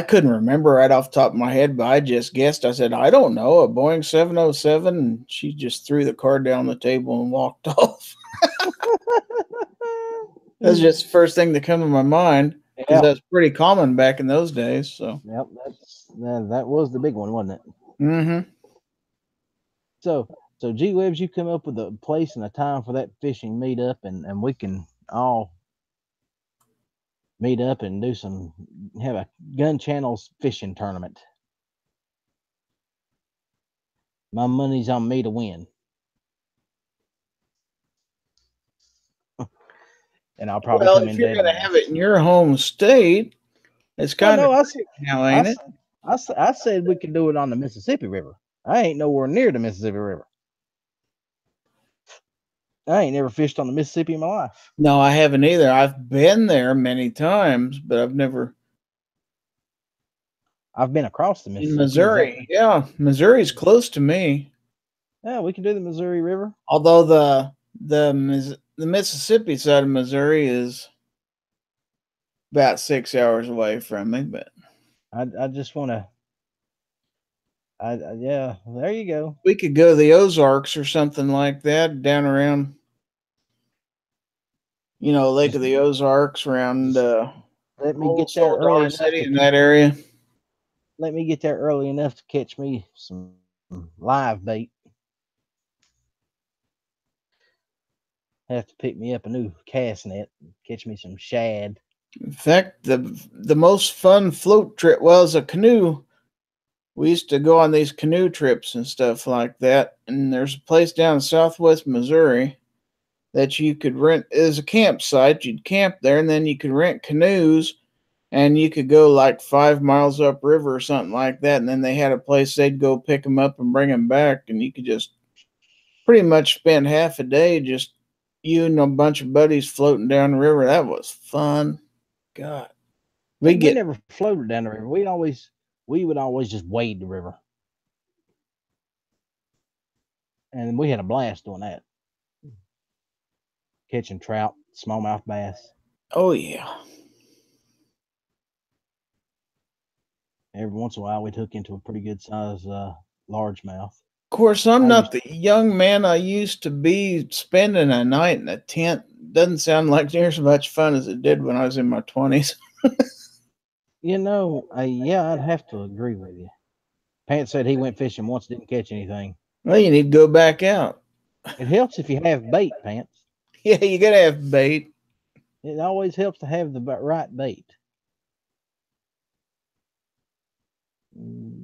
couldn't remember right off the top of my head, but I just guessed. I said, I don't know, a Boeing 707. And she just threw the card down the table and walked off. That's just the first thing that came to my mind, because that's pretty common back in those days. So, yep, that was the big one, wasn't it? Mm-hmm. So G-Webs, you come up with a place and a time for that fishing meetup, and we can all meet up and have a gun channels fishing tournament. My money's on me to win. And I'll probably come in dead. If you're going to have it in your home state, it's kind of now, ain't it? I said we could do it on the Mississippi River. I ain't nowhere near the Mississippi River. I ain't never fished on the Mississippi in my life. No, I haven't either. I've been there many times, but I've never. I've been across the Mississippi. In Missouri, yeah, Missouri's close to me. Yeah, we can do the Missouri River. Although the Mississippi side of Missouri is about 6 hours away from me, but I just want to. Yeah, there you go. We could go to the Ozarks or something like that, down around, Lake of Just, the Ozarks, around just let me Old get there early Soldar enough City to in that area. let me get there early enough to catch me some live bait. Have to pick me up a new cast net, catch me some shad. In fact, the most fun float trip, well, as a canoe. We used to go on these canoe trips and stuff like that. And there's a place down in southwest Missouri that you could rent as a campsite. You'd camp there, and then you could rent canoes, and you could go like 5 miles upriver or something like that. And then they had a place they'd go pick them up and bring them back, and you could just pretty much spend half a day just you and a bunch of buddies floating down the river. That was fun. God, we We get never floated down the river. We would always just wade the river, and we had a blast doing that, catching trout, smallmouth bass. oh yeah. Every once in a while, we'd hook into a pretty good size largemouth. Of course, I'm I not used the young man I used to be. Spending a night in a tent doesn't sound like near as much fun as it did when I was in my 20s. yeah, I'd have to agree with you. Pants said he went fishing once, didn't catch anything. Well, you need to go back out. It helps if you have bait, Pants. Yeah, you gotta have bait. It always helps to have the right bait.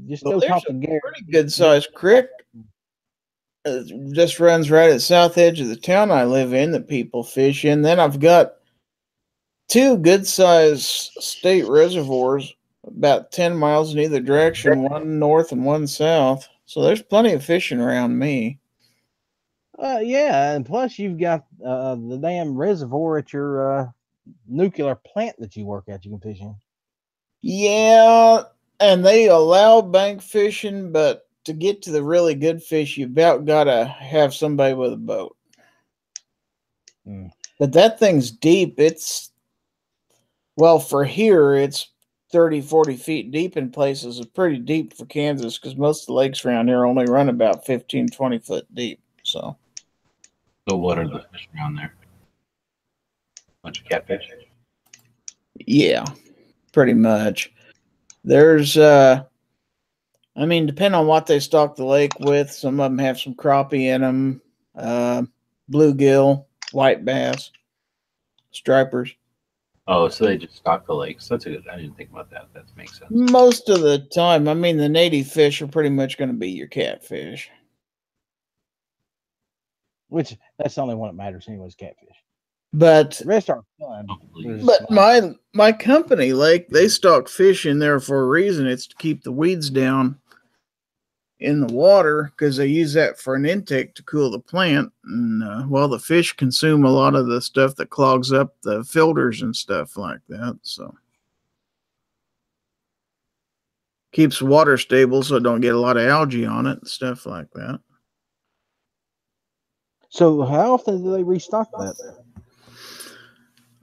Just Well, go there's talk a to Gary. pretty good sized creek. It just runs right at the south edge of the town I live in that people fish in. Then I've got two good sized state reservoirs about 10 miles in either direction, one north and one south. So there's plenty of fishing around me. Yeah, and plus you've got the damn reservoir at your nuclear plant that you work at. You can fish in. Yeah, and they allow bank fishing, but to get to the really good fish, you about gotta have somebody with a boat. Mm. But that thing's deep. Well, for here, it's 30, 40 feet deep in places. It's pretty deep for Kansas because most of the lakes around here only run about 15, 20 foot deep. So, what are the fish around there? Bunch of catfish. yeah, pretty much. There's, depending on what they stock the lake with, some of them have some crappie in them, bluegill, white bass, stripers. Oh, so they just stock the lakes. That's a good. I didn't think about that. That makes sense. Most of the time, the native fish are pretty much going to be your catfish. Which that's the only one that matters, anyways. Catfish. But the rest are fun. My company lake, they stock fish in there for a reason. It's to keep the weeds down in the water because they use that for an intake to cool the plant. And the fish consume a lot of the stuff that clogs up the filters and stuff like that. So keeps the water stable so it don't get a lot of algae on it and stuff like that. So how often do they restock that?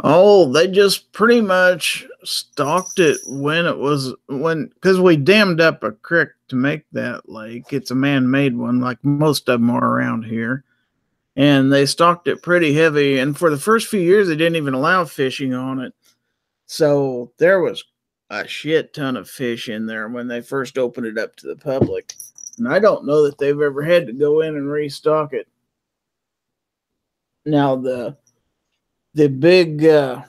Oh, they just pretty much stocked it because we dammed up a creek to make that lake. It's a man-made one, like most of them are around here. And they stocked it pretty heavy. And for the first few years, they didn't even allow fishing on it. So there was a shit ton of fish in there when they first opened it up to the public. And I don't know that they've ever had to go in and restock it. Now, the big the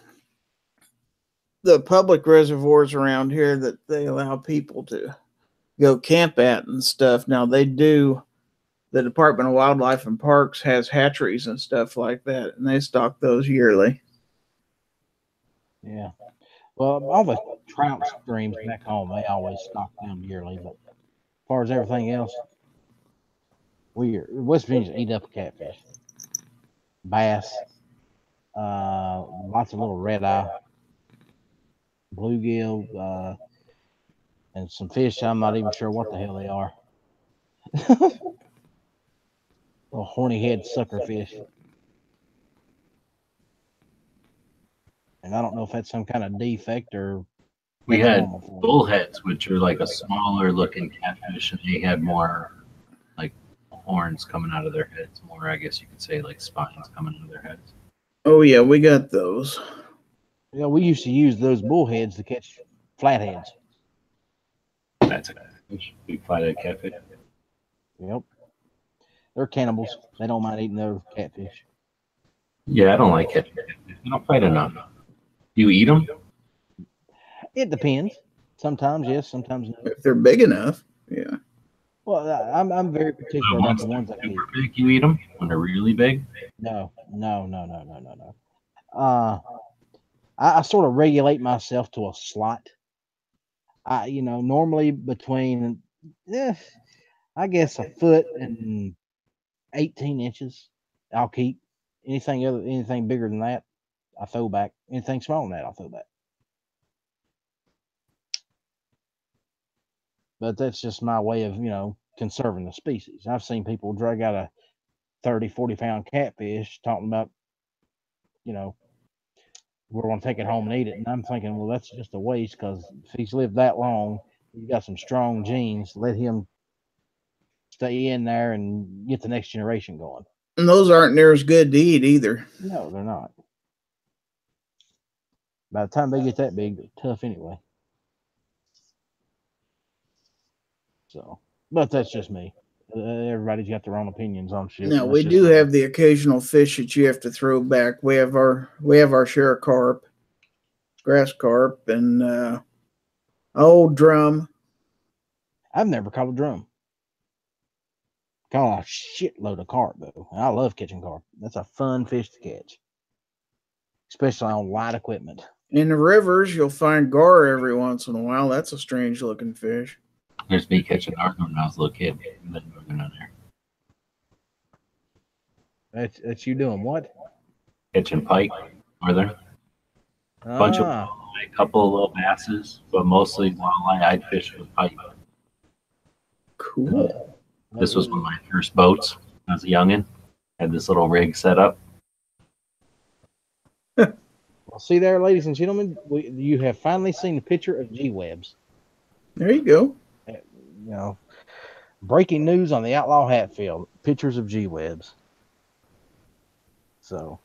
public reservoirs around here that they allow people to go camp at and stuff. Now the Department of Wildlife and Parks has hatcheries and stuff like that, and they stock those yearly. Yeah. Well, all the trout streams back home, they always stock them yearly. But as far as everything else, West Virginians eat up catfish, bass, lots of little red eye, bluegill, and some fish I'm not even sure what the hell they are. Little horny head sucker fish. And I don't know if that's some kind of defect or We That's had normal for them. bullheads, which are like a smaller looking catfish, and they had more like horns coming out of their heads. More, I guess you could say, like spines coming out of their heads. Oh yeah, we got those. Yeah, we used to use those bullheads to catch flatheads. That's a catfish. Big flathead catfish. Yep. They're cannibals. They don't mind eating those catfish. Yeah, I don't like catfish. I don't fight enough. Do you eat them? It depends. Sometimes yes, sometimes no. If they're big enough, yeah. Well, I'm very particular about the ones that I eat. Super big, you eat them when they're really big. No. I sort of regulate myself to a slot. Normally between, I guess, a foot and 18 inches. I'll keep anything bigger than that, I throw back. Anything smaller than that, I'll throw back. But that's just my way of, conserving the species. I've seen people drag out a 30, 40-pound catfish talking about, we're going to take it home and eat it. And I'm thinking, well, that's just a waste, because if he's lived that long, he's got some strong genes. Let him stay in there and get the next generation going. And those aren't near as good to eat either. No, they're not. By the time they get that big, they're tough anyway. So, but that's just me. Everybody's got their own opinions on shit. Now we do have the occasional fish that you have to throw back. We have our share of carp, grass carp, and old drum. I've never caught a drum. Caught a shitload of carp though. And I love catching carp. That's a fun fish to catch, especially on light equipment. In the rivers, you'll find gar every once in a while. That's a strange looking fish. There's me catching northern when I was a little kid. Northern on there. That's you doing what? Catching pike, northern. Bunch of walleye, a couple of little basses, but mostly walleye. I'd fish with pike. Cool. This was one of my first boats. I was a youngin'. Had this little rig set up. Well, see there, ladies and gentlemen, you have finally seen a picture of G-Webs. There you go. Breaking news on the Outlaw Hatfield. Pictures of G-Webs. So,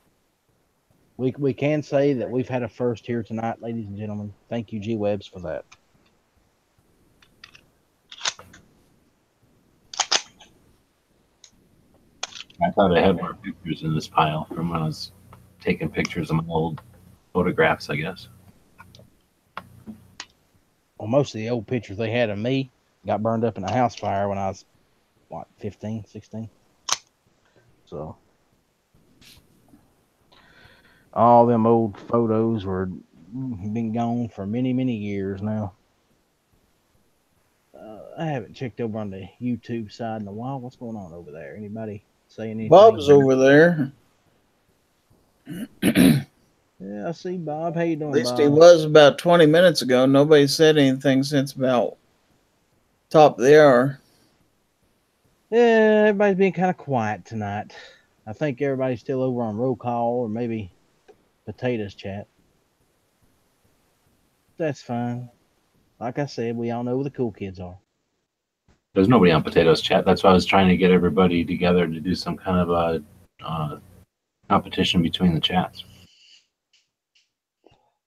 we can say that we've had a first here tonight, ladies and gentlemen. Thank you, G-Webs, for that. I thought I had more pictures in this pile from when I was taking pictures of my old photographs, I guess. Well, most of the old pictures they had of me got burned up in a house fire when I was, 15, 16? So, all them old photos been gone for many, many years now. I haven't checked over on the YouTube side in a while. What's going on over there? Anybody saying anything? Bob's over there. Yeah, I see Bob. How you doing, At least Bob? he was about 20 minutes ago. Nobody said anything since about top of the hour. Yeah, everybody's being kind of quiet tonight. I think everybody's still over on roll call or maybe potatoes chat. That's fine. Like I said, we all know who the cool kids are. There's nobody on potatoes chat. That's why I was trying to get everybody together to do some kind of a competition between the chats.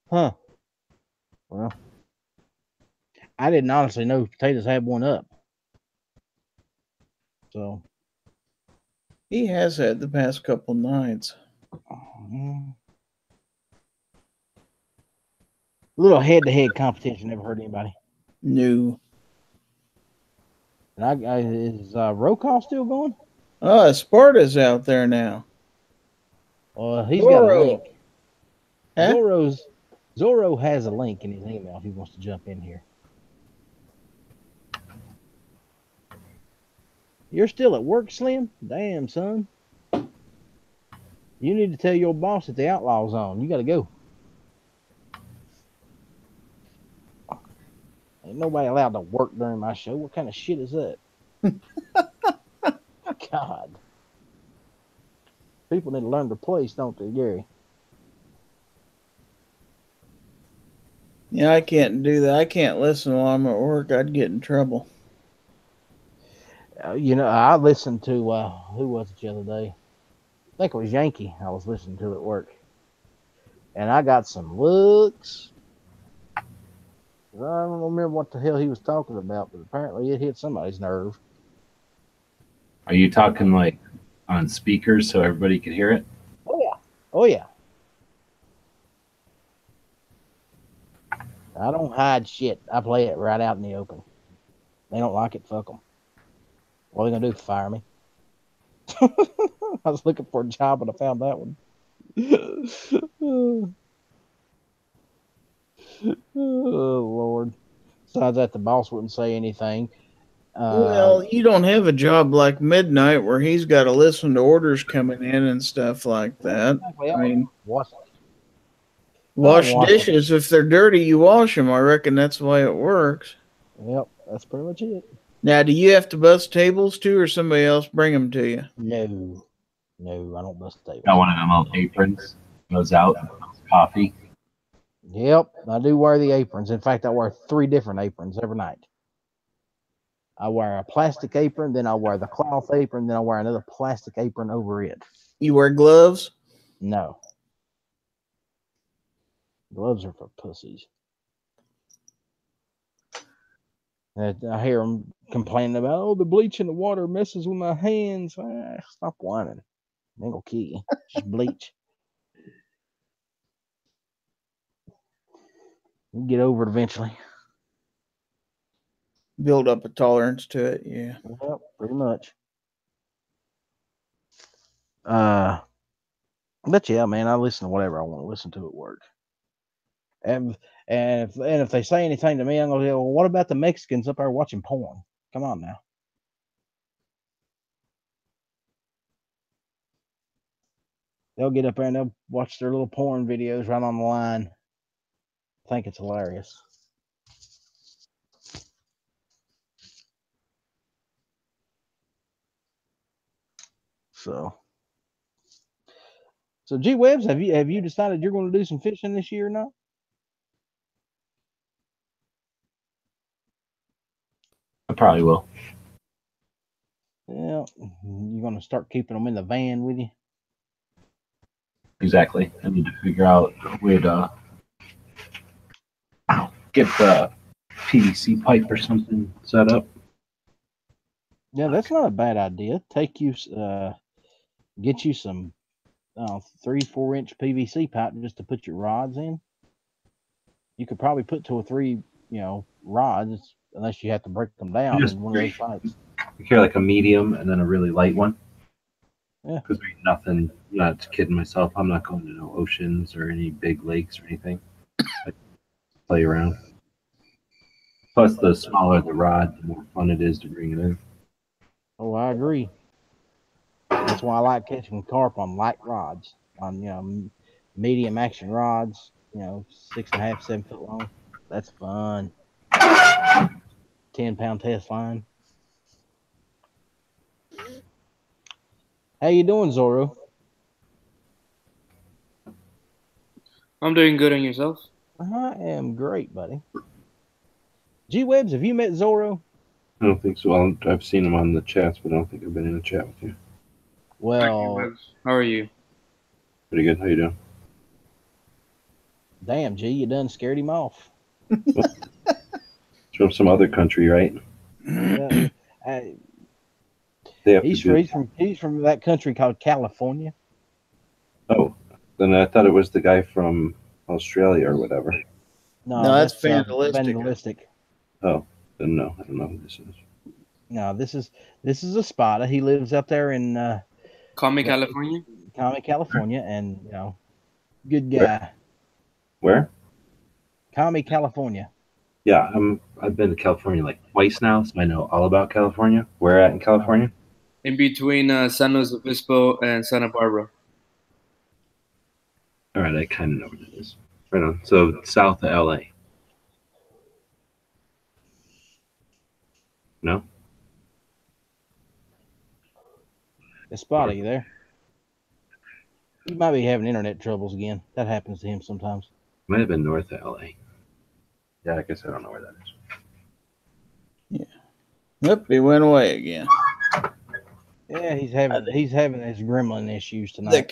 Huh. Well, I didn't honestly know potatoes had one up. So he has had the past couple nights. Little head-to-head competition. Never heard anybody. No. And is roll call still going? Sparta's out there now. He's got a link. Huh? Zorro has a link in his email if he wants to jump in here. You're still at work, Slim? Damn, son. You need to tell your boss that the Outlaw's on. You got to go. Ain't nobody allowed to work during my show. What kind of shit is that? God. People need to learn their place, don't they, Gary? Yeah, I can't do that. I can't listen while I'm at work. I'd get in trouble. I listened to who was it the other day? I think it was Yankee. I was listening to at work, and I got some looks. I don't remember what the hell he was talking about, but apparently it hit somebody's nerve. Are you talking like on speakers so everybody could hear it? Oh yeah, oh yeah. I don't hide shit. I play it right out in the open. They don't like it. Fuck them. What are they gonna do? Fire me? I was looking for a job and I found that one. Oh Lord. Besides that, the boss wouldn't say anything. Well, you don't have a job like Midnight where he's got to listen to orders coming in and stuff like that. I mean, wash dishes. If they're dirty, you wash them. I reckon that's the way it works. Yep, that's pretty much it. Now, do you have to bust tables too, or somebody else bring them to you? No, I don't bust tables. Got one of them little aprons. Goes out, coffee. Yep, I do wear the aprons. In fact, I wear 3 different aprons every night. I wear a plastic apron, then I wear the cloth apron, then I wear another plastic apron over it. You wear gloves? No. Gloves are for pussies. I hear them complaining about, oh, the bleach in the water messes with my hands. Stop whining. It ain't gonna kill you. Just bleach. You get over it eventually. Build up a tolerance to it, yeah. Well, pretty much. But yeah, man, I listen to whatever I want to listen to at work. And if they say anything to me, I'm gonna go, well, what about the Mexicans up there watching porn? Come on now. They'll get up there and they'll watch their little porn videos right on the line. I think it's hilarious. So G Webbs, have you decided you're going to do some fishing this year or not? I probably will. Yeah, you're going to start keeping them in the van with you. Exactly. I need to figure out a way to get the PVC pipe or something set up. Yeah, that's not a bad idea. Get you some 3-4 inch PVC pipe just to put your rods in. You could probably put 2 or 3, rods, unless you have to break them down in one of those pipes. You carry like a medium and then a really light one. Yeah. Because there's nothing, not kidding myself, I'm not going to no oceans or any big lakes or anything. I play around. Plus, the smaller the rod, the more fun it is to bring it in. Oh, I agree. That's why I like catching carp on light rods, on medium action rods, 6.5, 7 foot long. That's fun. 10-pound test line. How you doing, Zorro? I'm doing good, on yourself? I am great, buddy. G Webbs, have you met Zorro? I don't think so. Well, I've seen him on the chats, but I don't think I've been in a chat with you. Well, how are you? Pretty good. How you doing? Damn, G, you done scared him off. It's from some other country, right? Yeah, he's from that country called California. Oh, then I thought it was the guy from Australia or whatever. No, that's Vandalistic. Oh, then no, I don't know who this is. No, this is a spotter. He lives up there in California. California, and good guy. Where? California. Yeah, I've been to California like twice now, so I know all about California. Where at in California? In between San Luis Obispo and Santa Barbara. All right, I kind of know what it is. Right on. So south of LA. No? Espada, you there? He might be having internet troubles again. That happens to him sometimes. Might have been north of LA. Yeah, I guess I don't know where that is. Yep, he went away again. Yeah, he's having his gremlin issues The tonight.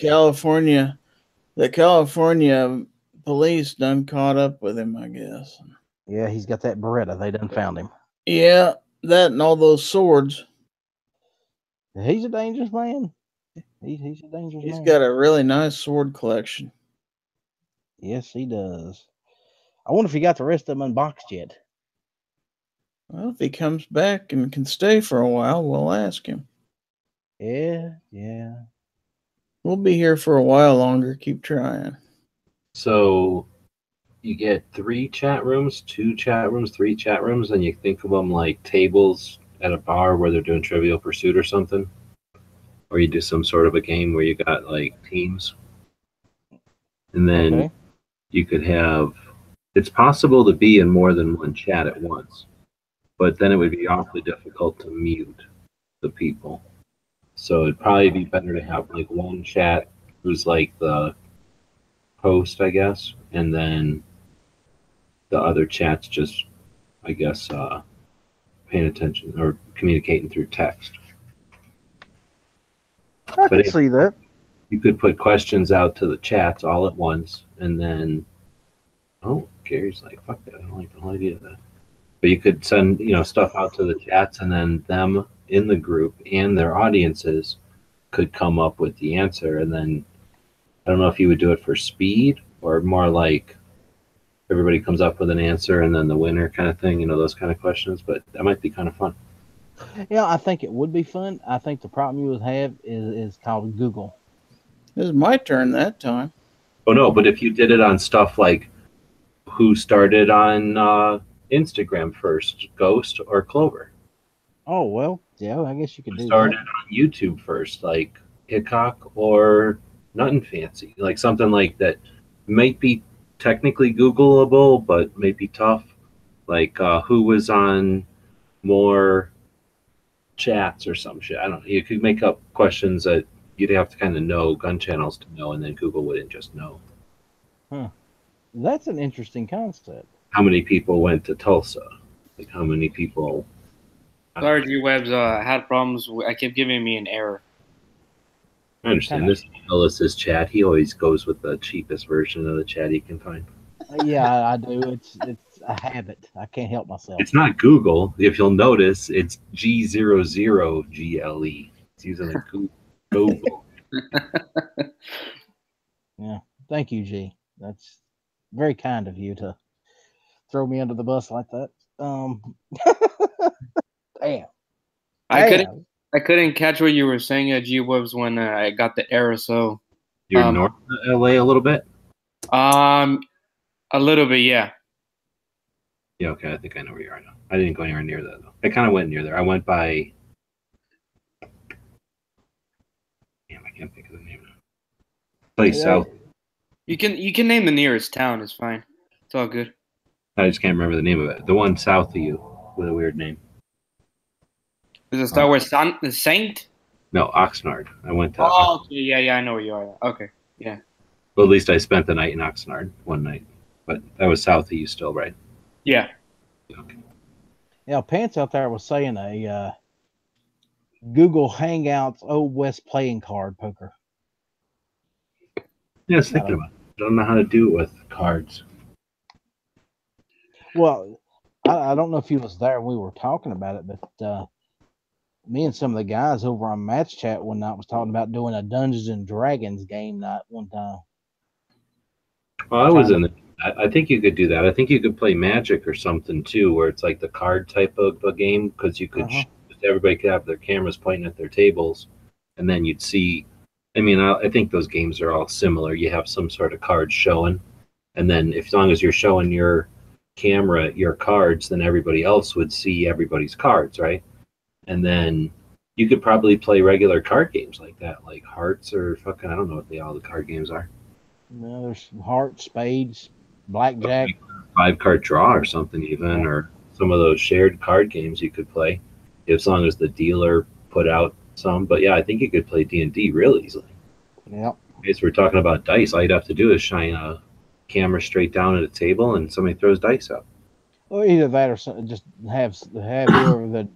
California police done caught up with him, I guess. Yeah, he's got that Beretta. They done found him. Yeah, that and all those swords. He's a dangerous man. He's a dangerous He's man. got a really nice sword collection. Yes, he does. I wonder if he got the rest of them unboxed yet. Well, if he comes back and can stay for a while, we'll ask him. Yeah. We'll be here for a while longer. Keep trying. So you get 3 chat rooms, 2 chat rooms, 3 chat rooms, and you think of them like tables at a bar where they're doing Trivial Pursuit or something. Or you do some sort of a game where you got like teams. And then you could have, it's possible to be in more than one chat at once, but then it would be awfully difficult to mute the people. So it'd probably be better to have like one chat who's like the host, I guess, and then the other chats just, I guess, paying attention or communicating through text. I can see that. You could put questions out to the chats all at once, and then, oh, Gary's like, fuck that, I don't like the whole idea of that. But you could send, stuff out to the chats, and then them in the group and their audiences could come up with the answer. And then I don't know if you would do it for speed or more like everybody comes up with an answer and then the winner kind of thing, those kind of questions. But that might be kind of fun. Yeah, I think it would be fun. I think the problem you would have is called Google. It was my turn that time. Oh, no, but if you did it on stuff like who started on Instagram first, Ghost or Clover? Oh, well, yeah, I guess you could do Started that. on YouTube first, like Hickok or Nothing Fancy, like something like that might be technically Googleable, but may be tough. Like who was on more chats or some shit. I don't know. You could make up questions that you'd have to kind of know gun channels to know, and then Google wouldn't just know. Huh. That's an interesting concept. How many people went to Tulsa? Like how many people? Sorry, G-Webs had problems. I kept giving me an error. I understand. This is Ellis's chat. He always goes with the cheapest version of the chat he can find. Yeah, I do. It's a habit. I can't help myself. It's not Google. If you'll notice, it's G00GLE. It's using a Google. Yeah. Thank you, G. That's very kind of you to throw me under the bus like that. Damn. I couldn't catch what you were saying at G-Webs when I got the error. So you're north of LA a little bit. A little bit, yeah. Yeah, okay. I think I know where you are now. I didn't go anywhere near that though. I kind of went near there. I went by. Damn, I can't think of the name. Place south. You can name the nearest town. It's fine. It's all good. I just can't remember the name of it. The one south of you with a weird name. Does it start with Saint? No, Oxnard. I went to. Oh, okay. Yeah, I know where you are. Okay, yeah. Well, at least I spent the night in Oxnard one night, but that was south of you still, right? Yeah. Okay. Yeah, Pants out there was saying a Google Hangouts Old West playing card poker. Yeah, I was thinking about it. I don't know how to do it with cards. Well, I don't know if you was there when we were talking about it, but me and some of the guys over on Match Chat one night was talking about doing a Dungeons and Dragons game night one time. Well, I was in it. I think you could do that. I think you could play Magic or something too, where it's like the card type of a game, because you could everybody could have their cameras pointing at their tables, and then you'd see. I mean, I think those games are all similar. You have some sort of cards showing, and then as long as you're showing your camera your cards, then everybody else would see everybody's cards, right? And then you could probably play regular card games like that, like Hearts or fucking, I don't know what all the card games are. No, there's Hearts, Spades, Blackjack. 5-card draw or something even, or some of those shared card games you could play, as long as the dealer put out some. But yeah, I think you could play D&D real easily. Yeah. As we're talking about dice, all you'd have to do is shine a camera straight down at a table and somebody throws dice up. Or either that or something, just have whoever the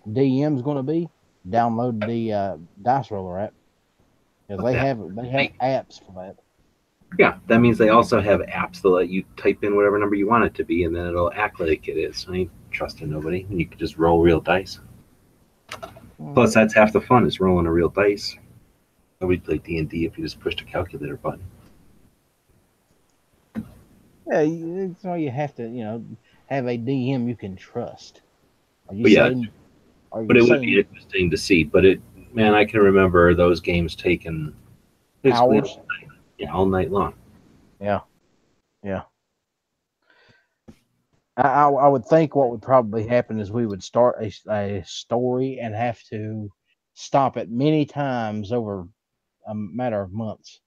DM's going to be download the dice roller app, because they have apps for that. Yeah, that means they also have apps that let you type in whatever number you want it to be, and then it'll act like it is. I ain't trusting nobody. You can just roll real dice. Plus, that's half the fun is rolling a real dice. Nobody'd play D&D if you just pushed a calculator button. Yeah, so you have to, have a DM you can trust. Are you But yeah, saying? but it would be interesting to see. But man, I can remember those games taking hours? All night long. Yeah. I would think what would probably happen is we would start a story and have to stop it many times over a matter of months.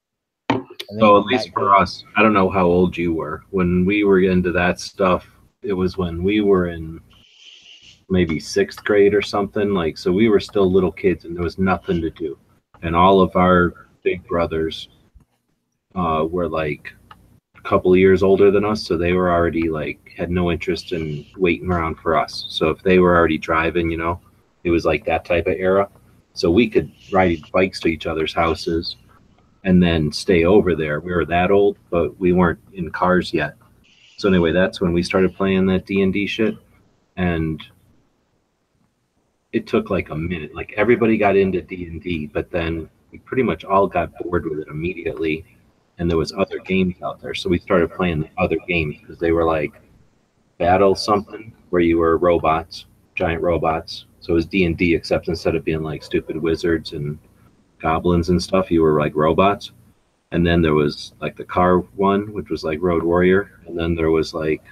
So at least for us, I don't know how old you were. When we were into that stuff, it was when we were in maybe 6th grade or something. Like, so we were still little kids and there was nothing to do. And all of our big brothers were like a couple of years older than us. So they were already like, had no interest in waiting around for us. So if they were already driving, it was like that type of era. So we could ride bikes to each other's houses and then stay over there. We were that old, but we weren't in cars yet. So anyway, that's when we started playing that D&D shit. And it took like a minute. Like everybody got into D&D, but then we pretty much all got bored with it immediately. And there was other games out there. So we started playing the other games because they were like battle something where you were robots, giant robots. So it was D&D, except instead of being like stupid wizards and goblins and stuff, you were like robots. And then there was like the car one, which was like Road Warrior. And then there was like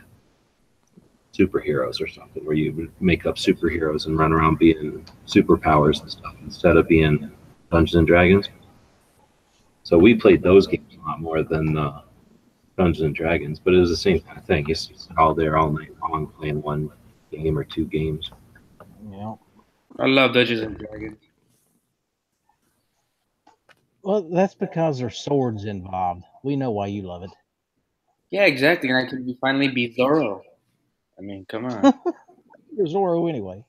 superheroes or something where you would make up superheroes and run around being superpowers and stuff instead of being Dungeons and Dragons. So we played those games a lot more than Dungeons and Dragons, but it was the same kind of thing. You sit all there all night long playing one game or two games. Yeah. I love Dungeons and Dragons. Well, that's because there's swords involved. We know why you love it. Yeah, exactly. And I can finally be Zorro. I mean, come on. You're Zorro anyway.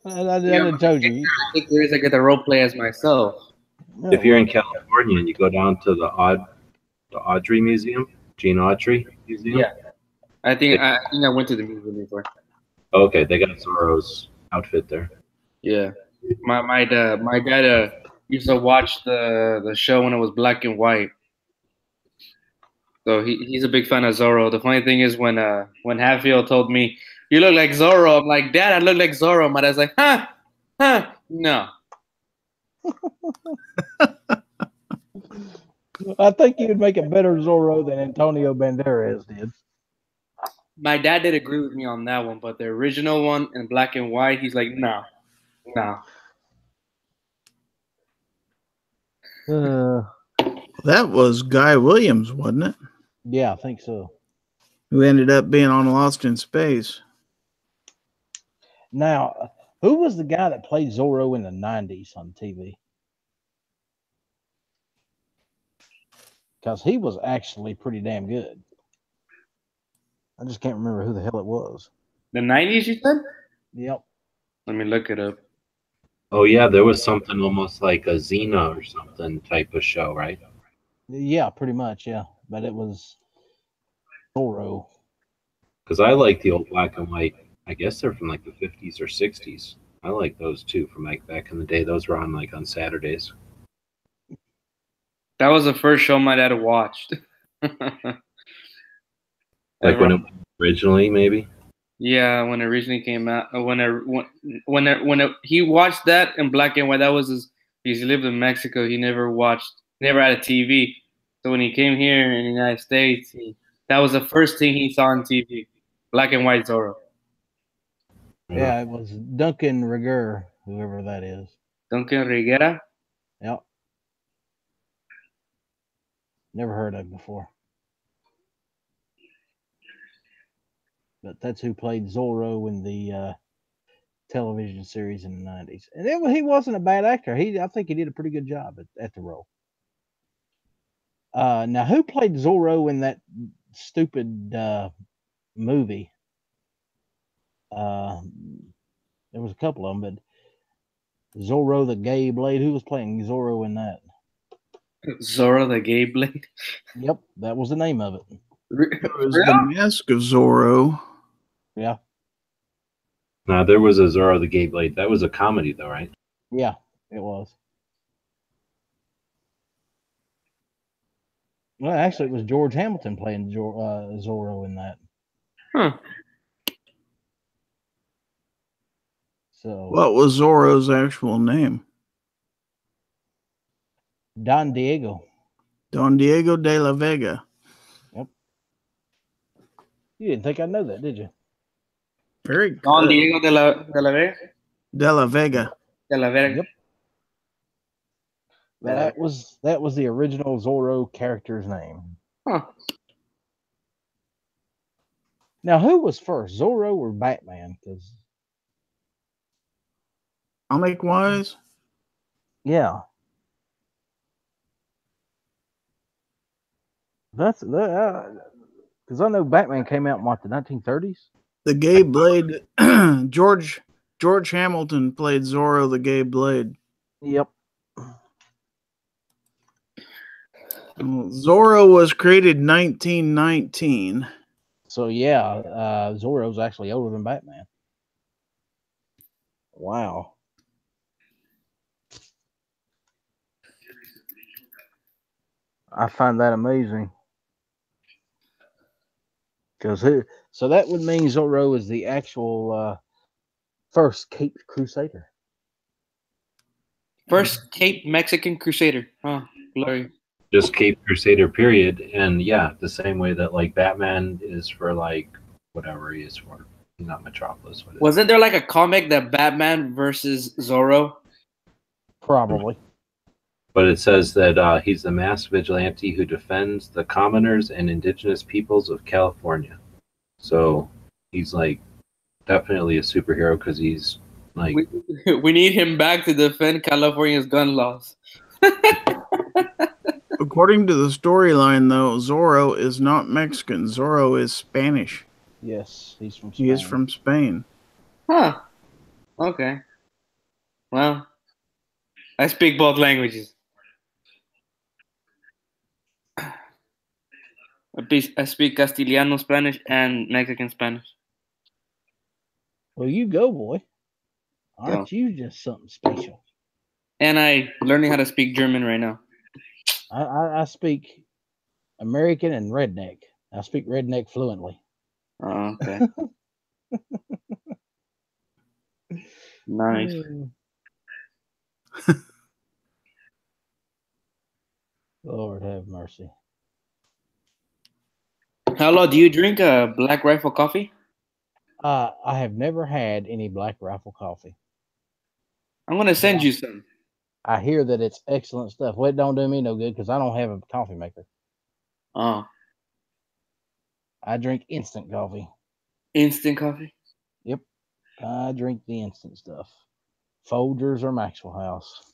I told you. I think there is. I get to role play as myself. If you're in California and you go down to the Audrey Museum, Gene Autry Museum. Yeah, I think I went to the museum before. Okay, they got Zorro's outfit there. Yeah, my dad used to watch the show when it was black and white. So he's a big fan of Zorro. The funny thing is when Hatfield told me, "You look like Zorro," I'm like, "Dad, I look like Zorro." My dad's like, no. I think you'd make a better Zorro than Antonio Banderas did. My dad did agree with me on that one, but the original one in black and white, he's like, no. That was Guy Williams, wasn't it? Yeah, I think so. Who ended up being on Lost in Space. Now, who was the guy that played Zorro in the 90s on TV? Because he was actually pretty damn good. I just can't remember who the hell it was. The 90s, you said? Yep. Let me look it up. Oh, yeah, there was something almost like a Xena or something type of show, right? Yeah, pretty much, yeah. But it was Zorro. Because I like the old black and white. I guess they're from like the 50s or 60s. I like those too from like back in the day. Those were on like on Saturdays. That was the first show my dad watched. Like when it originally, maybe. Yeah, when it originally came out, he watched that in black and white. That was he lived in Mexico. He never had a TV. So when he came here in the United States, that was the first thing he saw on TV, black and white Zorro. Yeah, it was Duncan Reger, whoever that is. Duncan Reguera? Yep. Never heard of it before. But that's who played Zorro in the television series in the 90s. And he wasn't a bad actor. I think he did a pretty good job at the role. Now, who played Zorro in that stupid movie. There was a couple of them, but Zorro the Gay Blade. Who was playing Zorro in that? Zorro the Gay Blade. Yep, that was the name of it. It was the Mask of Zorro. Yeah. Now there was a Zorro the Gay Blade. That was a comedy, though, right? Yeah, it was. Well, actually, it was George Hamilton playing Zorro in that. Huh. So What was Zorro's actual name? Don Diego. Don Diego de la Vega. Yep. You didn't think I'd know that, did you? Very good. Don Diego de la Vega. De la Vega. De la Vega. Yep. That was the original Zorro character's name. Huh. Now, who was first, Zorro or Batman? Because Comic wise, yeah, that's because I know Batman came out in what, the 1930s. the Gay Blade. George Hamilton played Zorro the Gay Blade. Yep. Zorro was created 1919. So yeah, Zorro's actually older than Batman. Wow. I find that amazing. So that would mean Zorro is the actual first Caped Crusader. First Cape Mexican Crusader. Oh, glory. Just Cape Crusader, period. And yeah, the same way that like Batman is for like whatever he is for, not Metropolis. Wasn't there like a comic that Batman versus Zorro? Probably. But it says that he's the masked vigilante who defends the commoners and indigenous peoples of California. So he's like definitely a superhero because he's like. We need him back to defend California's gun laws. According to the storyline, though, Zorro is not Mexican. Zorro is Spanish. Yes, he's from Spain. He is from Spain. Huh. Okay. Well, I speak both languages. I speak Castiliano Spanish and Mexican Spanish. Well, you go, boy. Aren't you just something special? And I learning how to speak German right now. I speak American and redneck. I speak redneck fluently. Oh, okay. Nice. Lord have mercy. Hello, do you drink a Black Rifle coffee? I have never had any Black Rifle coffee. I'm going to send you some. I hear that it's excellent stuff. Well, it don't do me no good because I don't have a coffee maker. Oh. I drink instant coffee. Instant coffee? Yep. I drink the instant stuff. Folgers or Maxwell House.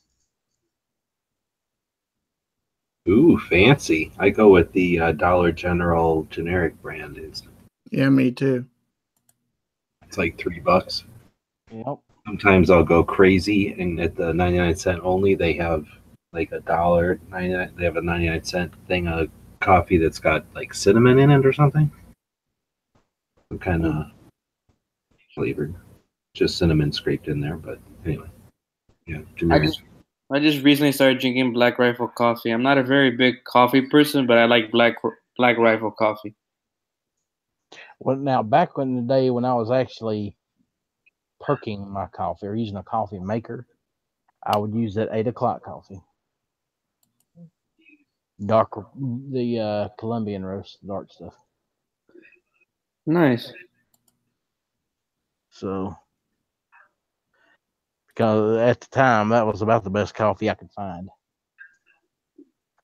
Ooh, fancy. I go with the Dollar General generic brand. Yeah, me too. It's like $3. Yep. Sometimes I'll go crazy, and at the 99-cent only, they have like $1.99. They have a 99-cent thing of coffee that's got like cinnamon in it or something. Some kind of flavored, just cinnamon scraped in there. But anyway, yeah. I just recently started drinking Black Rifle coffee. I'm not a very big coffee person, but I like Black Rifle coffee. Well, now back in the day when I was actually perking my coffee or using a coffee maker, I would use that 8 o'clock coffee. Dark, the Colombian roast, dark stuff. Nice. So, because at the time that was about the best coffee I could find.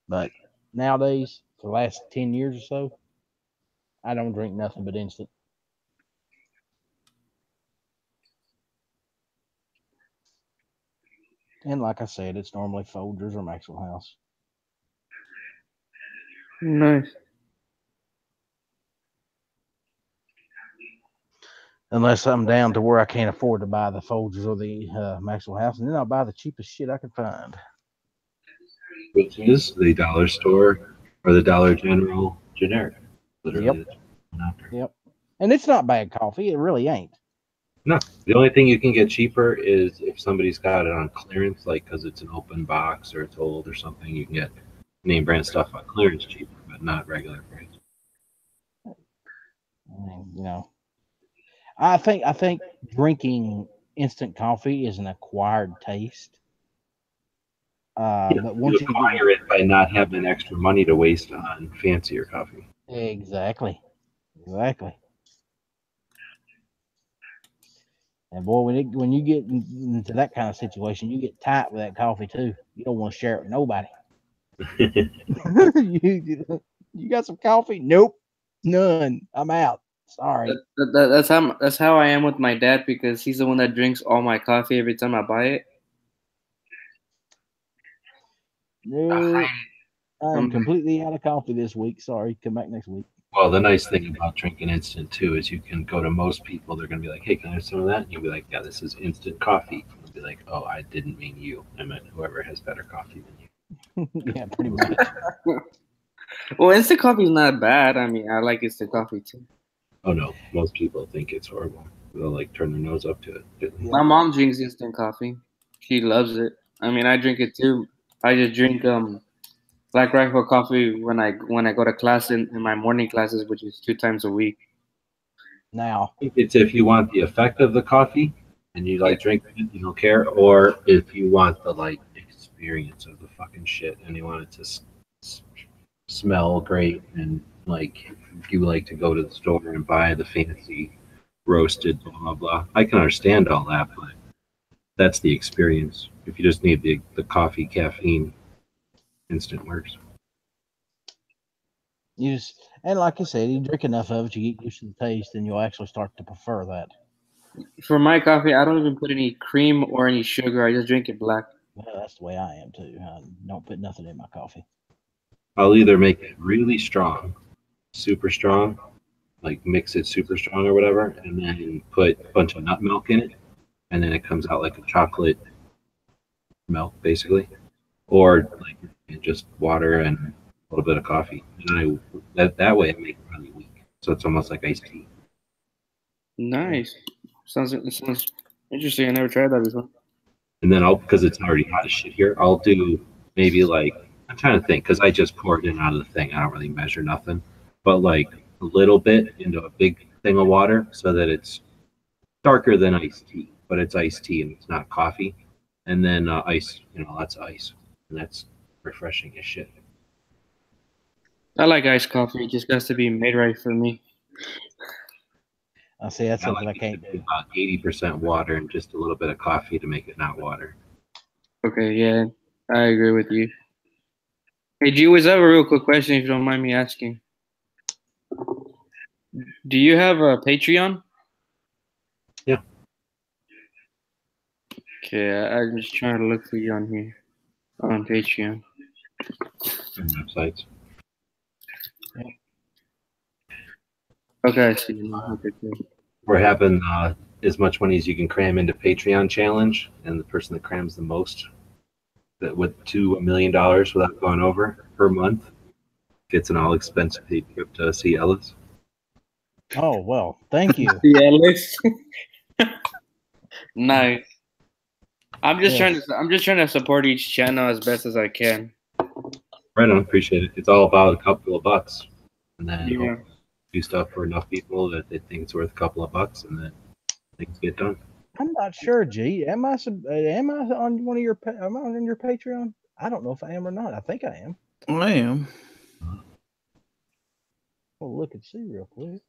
But nowadays, for the last 10 years or so, I don't drink nothing but instant. And like I said, it's normally Folgers or Maxwell House. Nice. unless I'm down to where I can't afford to buy the Folgers or the Maxwell House, and then I'll buy the cheapest shit I can find. Which is the dollar store or the Dollar General generic. Literally. Yep. Yep. And it's not bad coffee. It really ain't. No. The only thing you can get cheaper is if somebody's got it on clearance, like because it's an open box or it's old or something, you can get name brand stuff on clearance cheaper, but not regular price. I mean, you know, I think drinking instant coffee is an acquired taste. But once you acquire it by not having extra money to waste on fancier coffee. Exactly. And boy, when you get into that kind of situation, you get tight with that coffee too. You don't want to share it with nobody. you got some coffee? Nope, none. I'm out. Sorry. That's how I am with my dad, because he's the one that drinks all my coffee every time I buy it. No, I'm completely out of coffee this week. Sorry, come back next week. Well, the nice thing about drinking instant too is you can go to most people. They're going to be like, "Hey, can I have some of that?" And you'll be like, "Yeah, this is instant coffee." You'll be like, "Oh, I didn't mean you. I meant whoever has better coffee than you." Yeah, pretty much. Well, instant coffee is not bad. I mean, I like instant coffee too. Oh no, most people think it's horrible. They'll like turn their nose up to it. My mom drinks instant coffee. She loves it. I mean, I drink it too. I just drink Black Rifle coffee when I go to class in my morning classes, which is 2 times a week. Now, it's if you want the effect of the coffee and you like drink it, you don't care, or if you want the like experience of the fucking shit and you want it to smell great and like you like to go to the store and buy the fancy roasted blah blah blah. I can understand all that, but that's the experience. If you just need the coffee caffeine, instant works. And like you said, you drink enough of it, you get used to the taste, and you'll actually start to prefer that. For my coffee, I don't even put any cream or any sugar. I just drink it black. Well, that's the way I am too. I don't put nothing in my coffee. I'll either make it really strong, super strong, like mix it super strong or whatever, and then put a bunch of nut milk in it, and then it comes out like a chocolate milk, basically, or like just water and a little bit of coffee. And that way I make it really weak, so it's almost like iced tea. Nice. Sounds interesting. I never tried that before. And then because it's already hot as shit here, I'll do maybe like, I'm trying to think, because I just poured it out of the thing. I don't really measure nothing, but like a little bit into a big thing of water so that it's darker than iced tea, but it's iced tea and it's not coffee. And then ice, that's ice, and that's refreshing as shit. I like iced coffee. It just has to be made right for me. I see. That's something I can't do. About 80% water and just a little bit of coffee to make it not water. Okay, yeah, I agree with you. Hey, G, I have a real quick question, if you don't mind me asking. Do you have a Patreon? Yeah. Okay, I'm just trying to look for you on here, on Patreon. And websites. Yeah. Okay, I see. Okay, good. We're having as much money as you can cram into Patreon challenge, and the person that crams the most with $2 million without going over per month gets an all-expense paid trip to see Ellis. Oh well, thank you. Yeah, Ellis. Nice. I'm just trying to support each channel as best as I can. Right on, appreciate it. It's all about a couple of bucks, and then Yeah. do stuff for enough people that they think it's worth a couple of bucks, and then things get done. I'm not sure, G. Am I on one of your? Am I on your Patreon? I don't know if I am or not. I think I am. I am. Well, look and see real quick.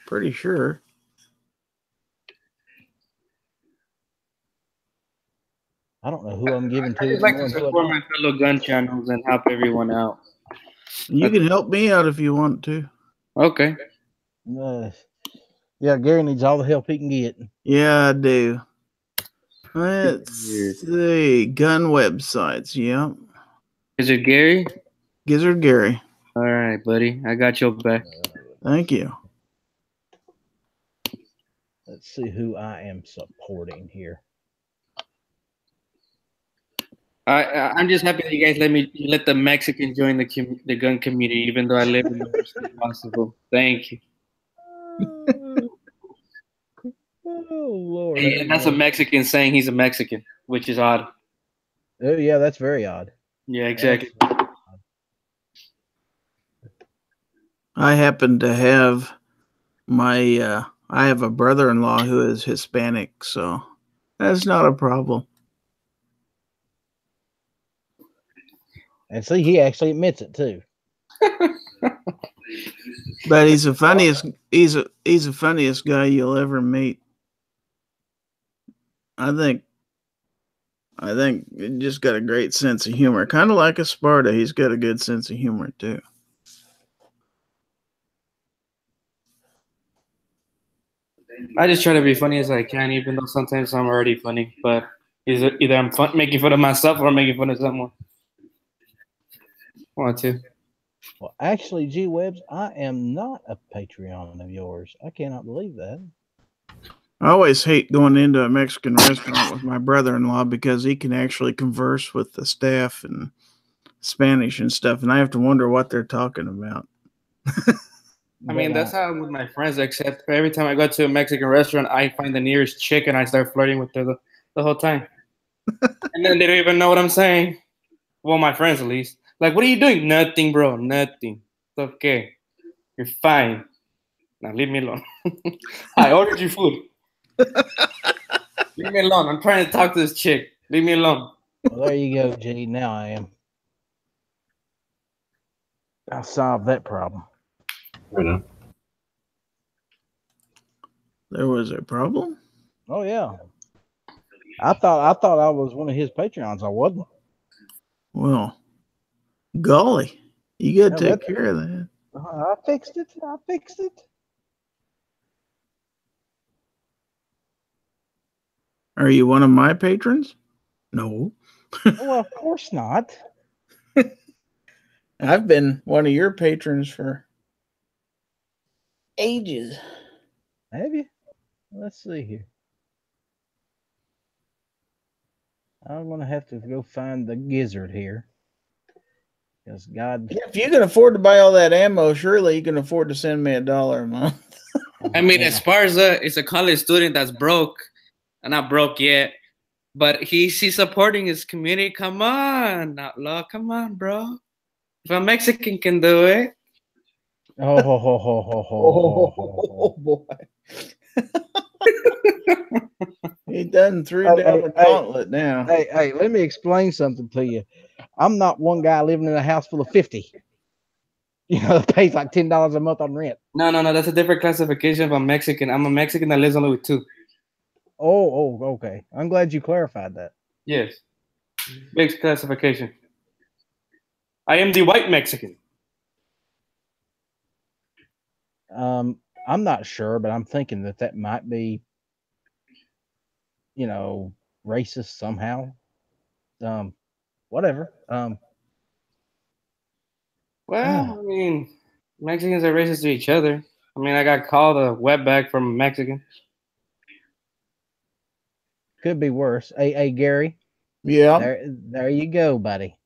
Pretty sure. I don't know who I'm giving to. I just like to support my fellow gun channels and help everyone out. You can help me out if you want to. Okay. Yeah, Gary needs all the help he can get. Yeah, I do. Let's see. Gun websites. Yeah. Is it Gary? Gizzard Gary. All right, buddy. I got your back. Thank you. Let's see who I am supporting here. I'm just happy that you guys let the Mexican join the gun community, even though I live in the worst state possible. Thank you. Oh Lord! And that's a Mexican saying he's a Mexican, which is odd. Oh yeah, that's very odd. Yeah, exactly. I happen to have I have a brother-in-law who is Hispanic, so that's not a problem. And see, he actually admits it too. But he's the funniest. He's the funniest guy you'll ever meet. I think he just got a great sense of humor. Kind of like a Sparta. He's got a good sense of humor too. I just try to be funny as I can, even though sometimes I'm already funny. But either I'm making fun of myself or I'm making fun of someone. One, two. Well, actually, G Webbs, I am not a Patreon of yours. I cannot believe that. I always hate going into a Mexican restaurant with my brother-in-law because he can actually converse with the staff in Spanish and stuff, and I have to wonder what they're talking about. I mean, that's how I'm with my friends, except every time I go to a Mexican restaurant, I find the nearest chick and I start flirting with her the whole time. And then they don't even know what I'm saying. Well, my friends at least. Like, what are you doing? Nothing, bro. Nothing. It's okay. You're fine. Now leave me alone. I ordered your food. Leave me alone. I'm trying to talk to this chick. Leave me alone. Well, there you go, G. Now I am. I'll solve that problem. Right on. There was a problem? Oh yeah. I thought I was one of his Patreons. I wasn't. Well, golly, you got to take care of that. I fixed it. I fixed it. Are you one of my patrons? No. Well, of course not. I've been one of your patrons for ages. Have you? Let's see here. I'm gonna have to go find the gizzard here. Because God, if you can afford to buy all that ammo, surely you can afford to send me $1 a month. I mean, as far as it's a college student that's broke, not broke yet, but he's supporting his community. Come on, Outlaw. Come on, bro. If a Mexican can do it. Oh boy. He done $3 gauntlet now. Hey, let me explain something to you. I'm not one guy living in a house full of 50. You know, that pays like $10 a month on rent. No. That's a different classification of a Mexican. I'm a Mexican that lives only with 2. Oh, okay. I'm glad you clarified that. Yes. Big classification. I am the white Mexican. I'm not sure, but I'm thinking that might be, you know, racist somehow. Whatever. Well, I mean, Mexicans are racist to each other. I mean, I got called a wetback from a Mexican. Could be worse. Hey, Gary. Yeah. There you go, buddy.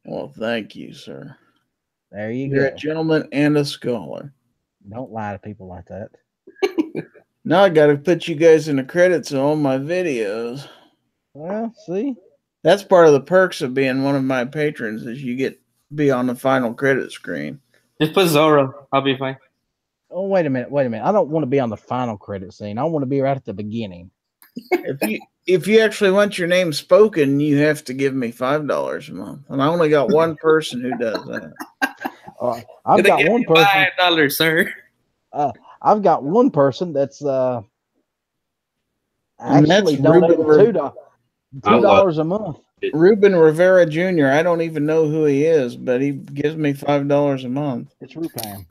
Well, thank you, sir. There you You're go. a gentleman and a scholar. Don't lie to people like that. Now I got to put you guys in the credits of all my videos. Well, see? That's part of the perks of being one of my patrons is you get to be on the final credit screen. Just put Zorro. I'll be fine. Oh, wait a minute. I don't want to be on the final credit scene. I want to be right at the beginning. If you actually want your name spoken, you have to give me $5 a month. And I only got one person who does that. I've got one person. $5, sir. I've got one person that's actually donated $2 a month. Ruben Rivera Jr. I don't even know who he is, but he gives me $5 a month. It's Rupan.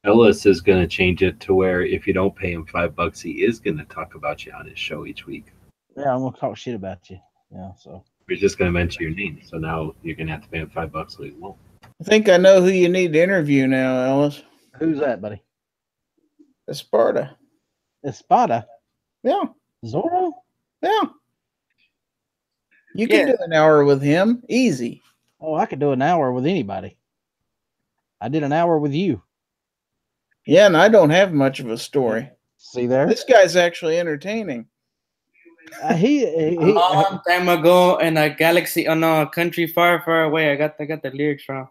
Ellis is going to change it to where if you don't pay him $5, he is going to talk about you on his show each week. Yeah, I'm going to talk shit about you. Yeah, so we're just going to mention your name. So now you're going to have to pay him $5 so he won't. I think I know who you need to interview now, Ellis. Who's that, buddy? Esparta. Espada. Yeah. Zorro? Yeah. You Yeah. can do an hour with him. Easy. Oh, I could do an hour with anybody. I did an hour with you. Yeah, and I don't have much of a story. See there? This guy's actually entertaining. A long time ago in a galaxy, oh no, a country far, far away. I got the lyrics wrong.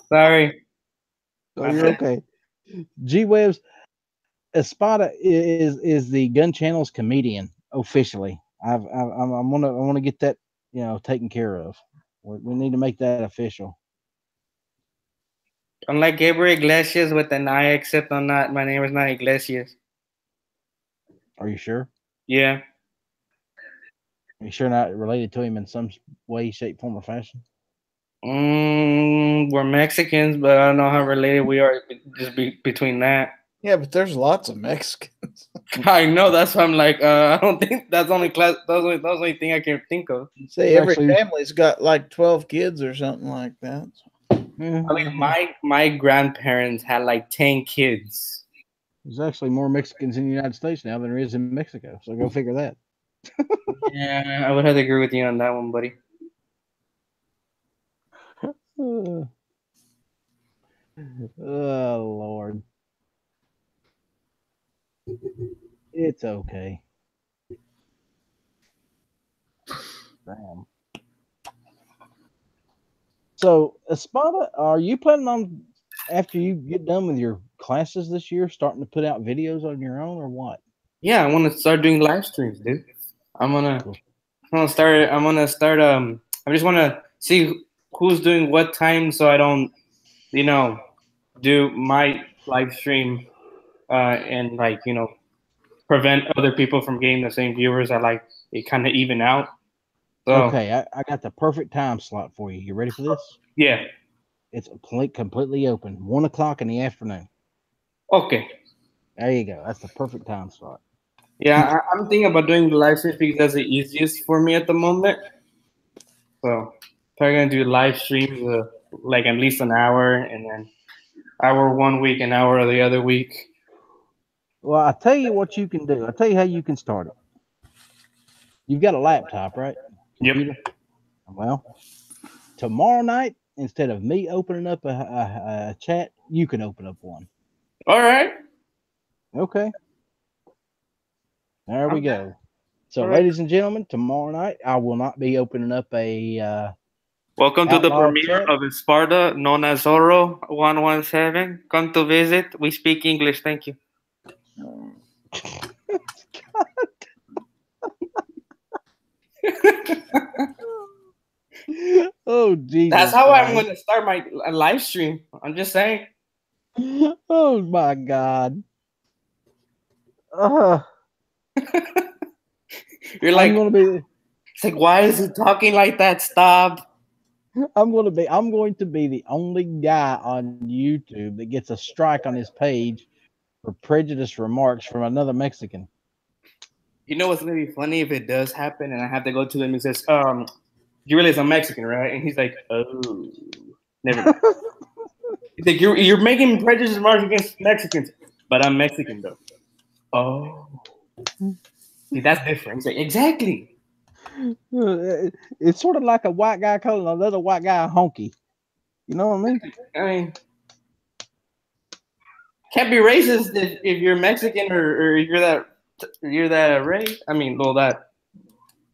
Sorry. Oh, you're okay. G-Webs, Espada is the Gun Channel's comedian officially. I want to get that taken care of. We need to make that official. Unlike Gabriel Iglesias with an I, except I'm not. My name is not Iglesias. Are you sure? Yeah. Are you sure not related to him in some way, shape, form, or fashion? We're Mexicans, but I don't know how related we are just between that. Yeah, but there's lots of Mexicans. I know, that's why I'm like, I don't think that's the only thing I can think of. Say every family's got like 12 kids or something like that. I mean, my grandparents had like 10 kids. There's actually more Mexicans in the United States now than there is in Mexico. So go figure that. Yeah, I would have to agree with you on that one, buddy. Oh, Lord. It's okay. Damn. So, Espada, are you planning on, after you get done with your classes this year, starting to put out videos on your own or what? Yeah, I want to start doing live streams, dude. I just want to see who's doing what time so I don't, do my live stream and prevent other people from getting the same viewers. I like it kind of even out. So, okay, I got the perfect time slot for you. You ready for this? Yeah. It's completely open. 1 o'clock in the afternoon. Okay. There you go. That's the perfect time slot. Yeah, I'm thinking about doing the live streams because that's the easiest for me at the moment. So, probably gonna do live streams like at least an hour, and then hour one week, an hour the other week. Well, I'll tell you what you can do. I'll tell you how you can start it. You've got a laptop, right? Computer? Yep. Well, tomorrow night, instead of me opening up a chat, you can open up one. All right. Okay. There we go. So, right. ladies and gentlemen, tomorrow night I will not be opening up a. Welcome to the Outlaw premiere chat. of Sparta, known as Zorro 117. Come to visit. We speak English. Thank you. Oh, Jesus. That's how I'm going to start my live stream. I'm just saying. Oh, my God. You're like, I'm going to be. It's like, why is he talking like that? Stop. I'm going to be the only guy on YouTube that gets a strike on his page for prejudiced remarks from another Mexican. You know what's gonna be funny if it does happen, and I have to go to him and says, "You realize I'm Mexican, right?" And he's like, "Oh, never mind." He's like, "You're making prejudiced remarks against Mexicans, but I'm Mexican though." Oh, see, that's different. He's like, exactly. It's sort of like a white guy calling another white guy a honky. You know what I mean? I mean, can't be racist if you're Mexican or if you're that race. I mean, well, that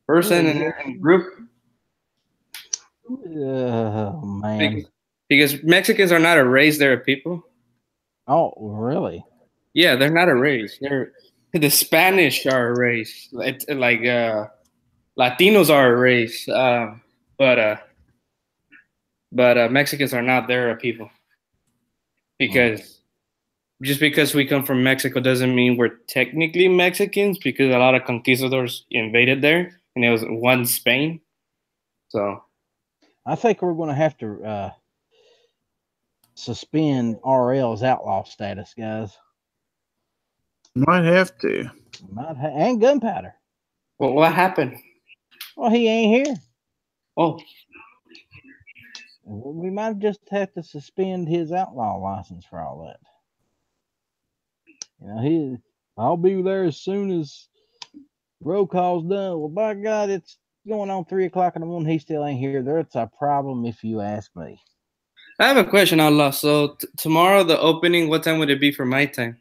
person and group. Oh man! Because Mexicans are not a race; they're a people. Oh, really? Yeah, they're not a race. The Spanish are a race. It's like Latinos are a race, but Mexicans are not. They're a people. Because just because we come from Mexico doesn't mean we're technically Mexicans. Because a lot of conquistadors invaded there, and it was one Spain. So I think we're going to have to suspend RL's outlaw status, guys. Might have to. And gunpowder. Well, what happened? Well, he ain't here. Oh. We might just have to suspend his outlaw license for all that. You know, I'll be there as soon as roll call's done. Well, by God, it's going on 3 o'clock in the morning. He still ain't here. That's a problem, if you ask me. I have a question, Outlaw. So tomorrow, the opening, what time would it be for my time?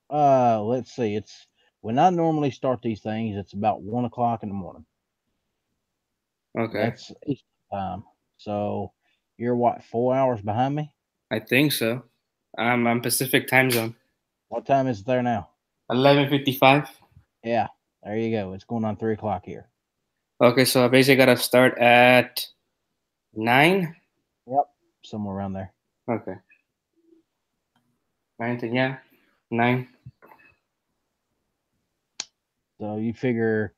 Let's see. It's when I normally start these things. It's about 1 o'clock in the morning. Okay. That's Eastern time. So you're what, 4 hours behind me? I think so. I'm Pacific time zone. What time is it there now? 11:55. Yeah, there you go. It's going on 3 o'clock here. Okay, so I basically gotta start at 9. Yep, somewhere around there. Okay. 9 to, yeah, 9. So you figure,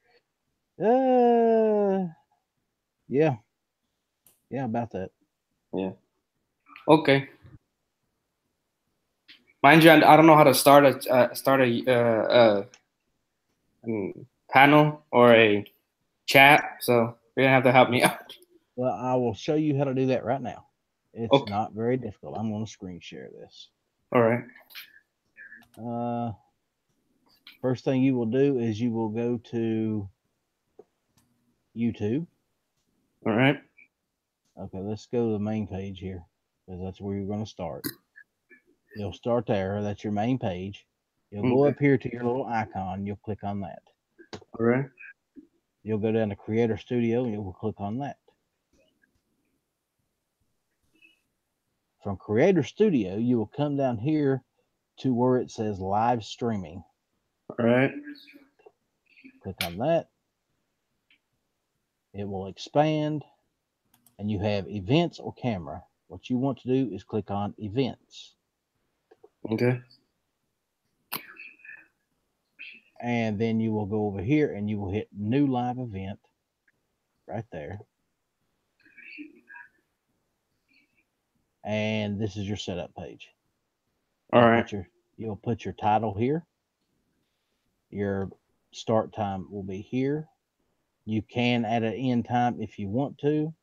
yeah, about that. Yeah. Okay. Mind you, I don't know how to start a panel or a chat, so you're gonna have to help me out. Well, I will show you how to do that right now. It's Okay. not very difficult. I'm going to screen share this. All right. First thing you will do is you will go to YouTube. All right. Okay, let's go to the main page here because that's where you're going to start. You'll start there. That's your main page. You'll go Okay. up here to your little icon. You'll click on that. All right. You'll go down to Creator Studio and you'll click on that. From Creator Studio, you will come down here to where it says live streaming. All right. Click on that. It will expand and you have events or camera. What you want to do is click on events. Okay. And then you will go over here and you will hit new live event right there. And this is your setup page. All right. You'll put your title here. Your start time will be here. You can add an end time if you want to.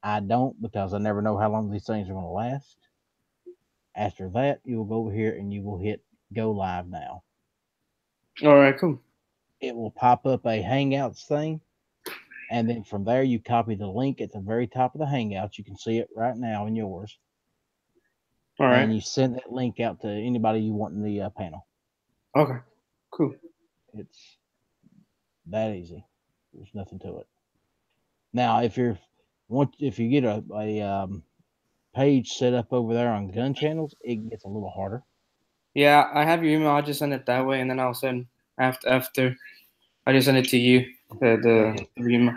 I don't, because I never know how long these things are going to last. After that, you will go over here and you will hit go live now. All right. Cool. It will pop up a Hangouts thing. And then from there, you copy the link at the very top of the Hangouts. You can see it right now in yours. All right. And you send that link out to anybody you want in the panel. Okay. Cool. It's that easy. There's nothing to it. Now, if you get a page set up over there on gun channels, it gets a little harder. Yeah, I have your email. I'll just send it that way, and then I'll send after. I just send it to you. The email.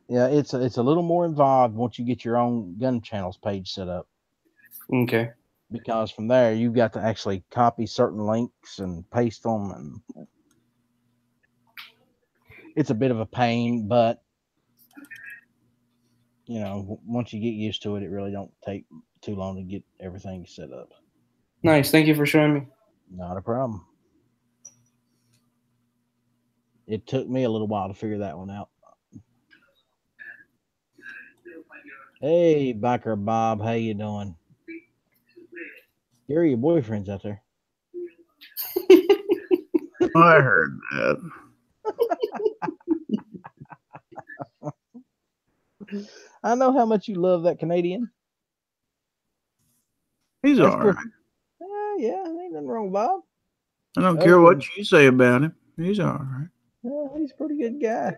Yeah, it's a little more involved once you get your own gun channels page set up. Okay. Because from there, you've got to actually copy certain links and paste them, and it's a bit of a pain, but you know, once you get used to it, it really don't take too long to get everything set up. Nice. Thank you for showing me. Not a problem. It took me a little while to figure that one out. Hey, Biker Bob, how you doing? Gary, your boyfriend's out there. I heard that. I know how much you love that Canadian. He's all right. Yeah, ain't nothing wrong with Bob. I don't care what you say about him. He's all right. He's a pretty good guy.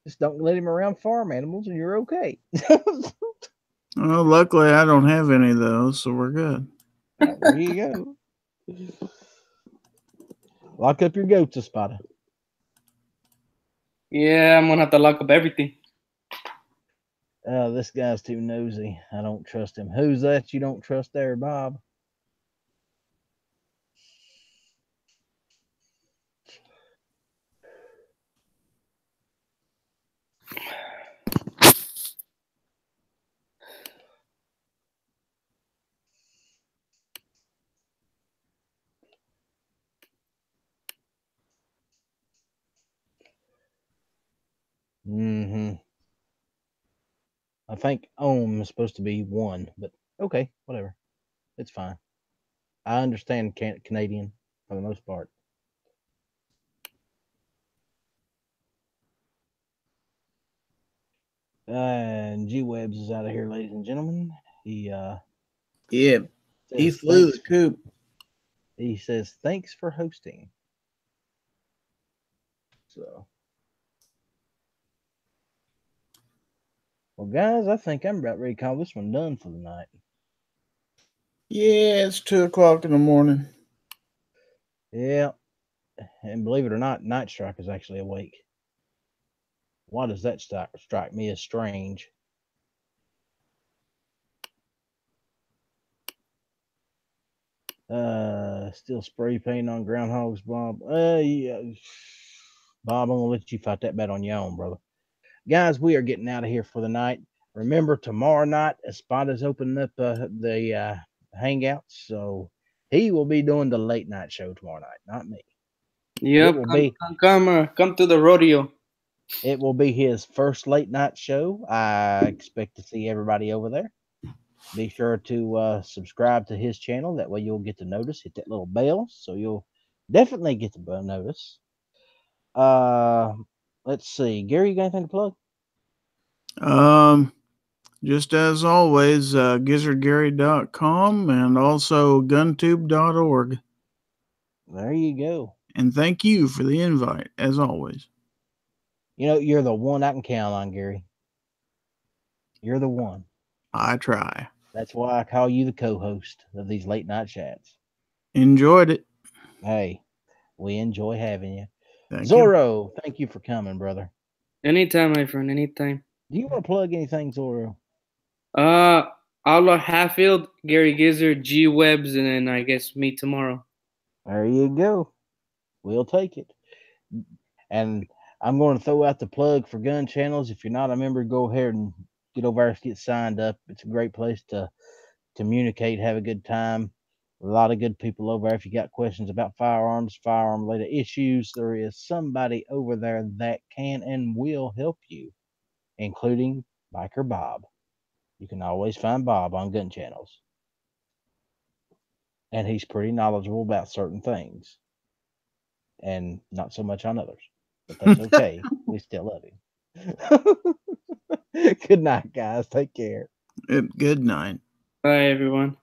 Just don't let him around farm animals and you're okay. Well, luckily I don't have any of those, so we're good. There you go. Lock up your goats, Espada. Yeah, I'm gonna have to lock up everything. This guy's too nosy. I don't trust him. Who's that you don't trust there, Bob? I think ohm is supposed to be 1, but okay, whatever. It's fine. I understand Canadian for the most part. And G Webs is out of here, ladies and gentlemen. He Yeah, he flew the coop. He says thanks for hosting. So, well, guys, I think I'm about ready to call this one done for the night. Yeah, it's 2 o'clock in the morning. Yeah, and believe it or not, Night Strike is actually awake. Why does that strike me as strange? Still spray paint on groundhogs, Bob. Yeah. Bob, I'm gonna let you fight that bet on your own, brother. Guys, we are getting out of here for the night. Remember, tomorrow night, Espada's opening up the hangouts, so he will be doing the late night show tomorrow night, not me. Yep, come to the rodeo. It will be his first late night show. I expect to see everybody over there. Be sure to subscribe to his channel. That way you'll get to notice. Hit that little bell so you'll definitely get to notice. Let's see. Gary, you got anything to plug? Just as always, gizzardgary.com and also guntube.org. There you go. And thank you for the invite, as always. You know, you're the one I can count on, Gary. You're the one. I try. That's why I call you the co-host of these late night chats. Enjoyed it. Hey, we enjoy having you. Thank Zorro, thank you for coming, brother. Anytime, my friend, anytime. Do you want to plug anything, Zorro? Outlaw Hatfield, Gary Gizzard, G Webs, and then I guess me tomorrow. There you go. We'll take it. And I'm going to throw out the plug for gun channels. If you're not a member, go ahead and get over there and get signed up. It's a great place to communicate, have a good time. A lot of good people over there. If you got questions about firearms, firearm-related issues, there is somebody over there that can and will help you, including Biker Bob. You can always find Bob on gun channels. And he's pretty knowledgeable about certain things. And not so much on others. But that's okay. We still love him. Good night, guys. Take care. Good night. Bye, everyone.